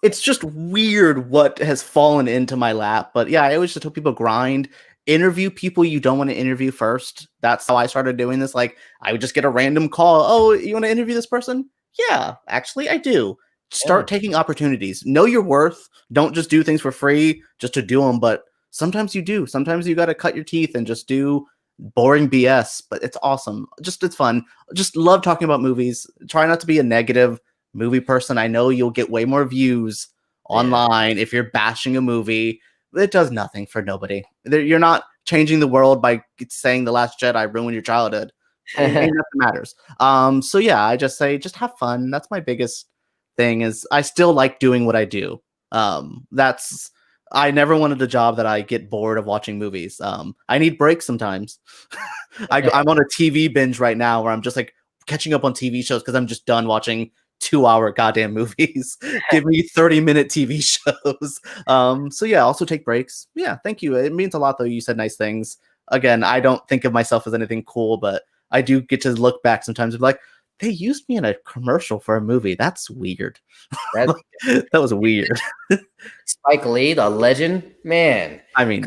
it's just weird what has fallen into my lap. But yeah, I always just tell people grind. Interview people you don't want to interview first. That's how I started doing this. Like I would just get a random call. Oh, you want to interview this person? Yeah, actually I do. Start taking opportunities. Know your worth. Don't just do things for free just to do them. But sometimes you do. Sometimes you got to cut your teeth and just do boring BS. But it's awesome. It's fun. Just love talking about movies. Try not to be a negative movie person. I know you'll get way more views online if you're bashing a movie. It does nothing for nobody. You're not changing the world by saying The Last Jedi ruined your childhood. Nothing matters. So yeah, I just say just have fun. That's my biggest thing. Is I still like doing what I do. I never wanted a job that I get bored of watching movies. I need breaks sometimes. I'm on a TV binge right now where I'm just like catching up on TV shows because I'm just done watching 2-hour goddamn movies. Give me 30-minute TV shows. So yeah, also take breaks. Yeah, thank you. It means a lot though. You said nice things. Again, I don't think of myself as anything cool, but I do get to look back sometimes and be like, they used me in a commercial for a movie. That's weird. That was weird. Spike Lee, the legend, man. I mean,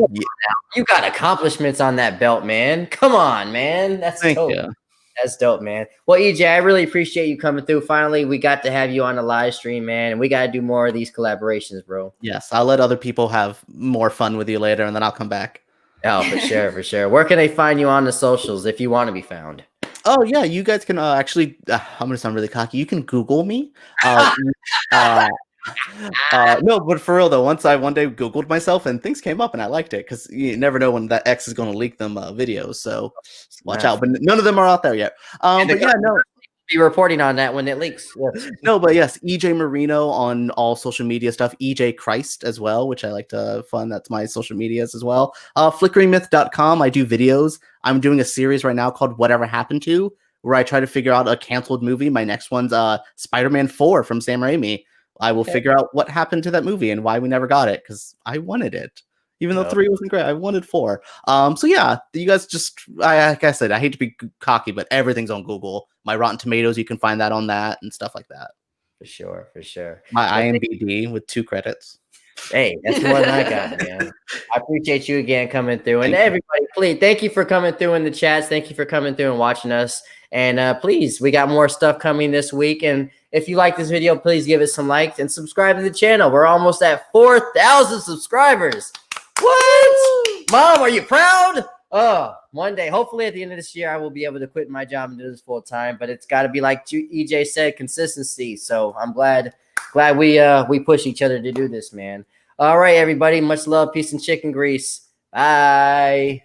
you got accomplishments on that belt, man. Come on, man. That's thank dope. you. That's dope, man. Well, EJ, I really appreciate you coming through. Finally, we got to have you on the live stream, man, and we got to do more of these collaborations, bro. Yes, I'll let other people have more fun with you later, and then I'll come back. Oh, for sure, for sure. Where can they find you on the socials if you want to be found? Oh yeah, you guys can actually. I'm gonna sound really cocky. You can Google me. No, but for real though, once I one day Googled myself and things came up and I liked it because you never know when that X is going to leak them videos. So watch out. But none of them are out there yet. But yeah, no. Be reporting on that when it leaks. Yes. No, but yes, EJ Marino on all social media stuff. EJ Christ as well, which I like to fund. That's my social medias as well. Flickeringmyth.com. I do videos. I'm doing a series right now called Whatever Happened To, where I try to figure out a canceled movie. My next one's Spider-Man 4 from Sam Raimi. I will figure out what happened to that movie and why we never got it because I wanted it. Even though 3 wasn't great, I wanted 4. So yeah, you guys just, like I said, I hate to be cocky, but everything's on Google. My Rotten Tomatoes, you can find that on that and stuff like that. For sure, for sure. My IMDb with 2 credits. Hey, that's more than I got, man. I appreciate you again coming through. And everybody, please, thank you for coming through in the chats. Thank you for coming through and watching us. And please, we got more stuff coming this week. And if you like this video, please give it some likes and subscribe to the channel. We're almost at 4,000 subscribers. What? Mom, are you proud? Oh, one day, hopefully at the end of this year, I will be able to quit my job and do this full time. But it's got to be like EJ said, consistency. So I'm glad we push each other to do this, man. All right, everybody. Much love, peace, and chicken grease. Bye.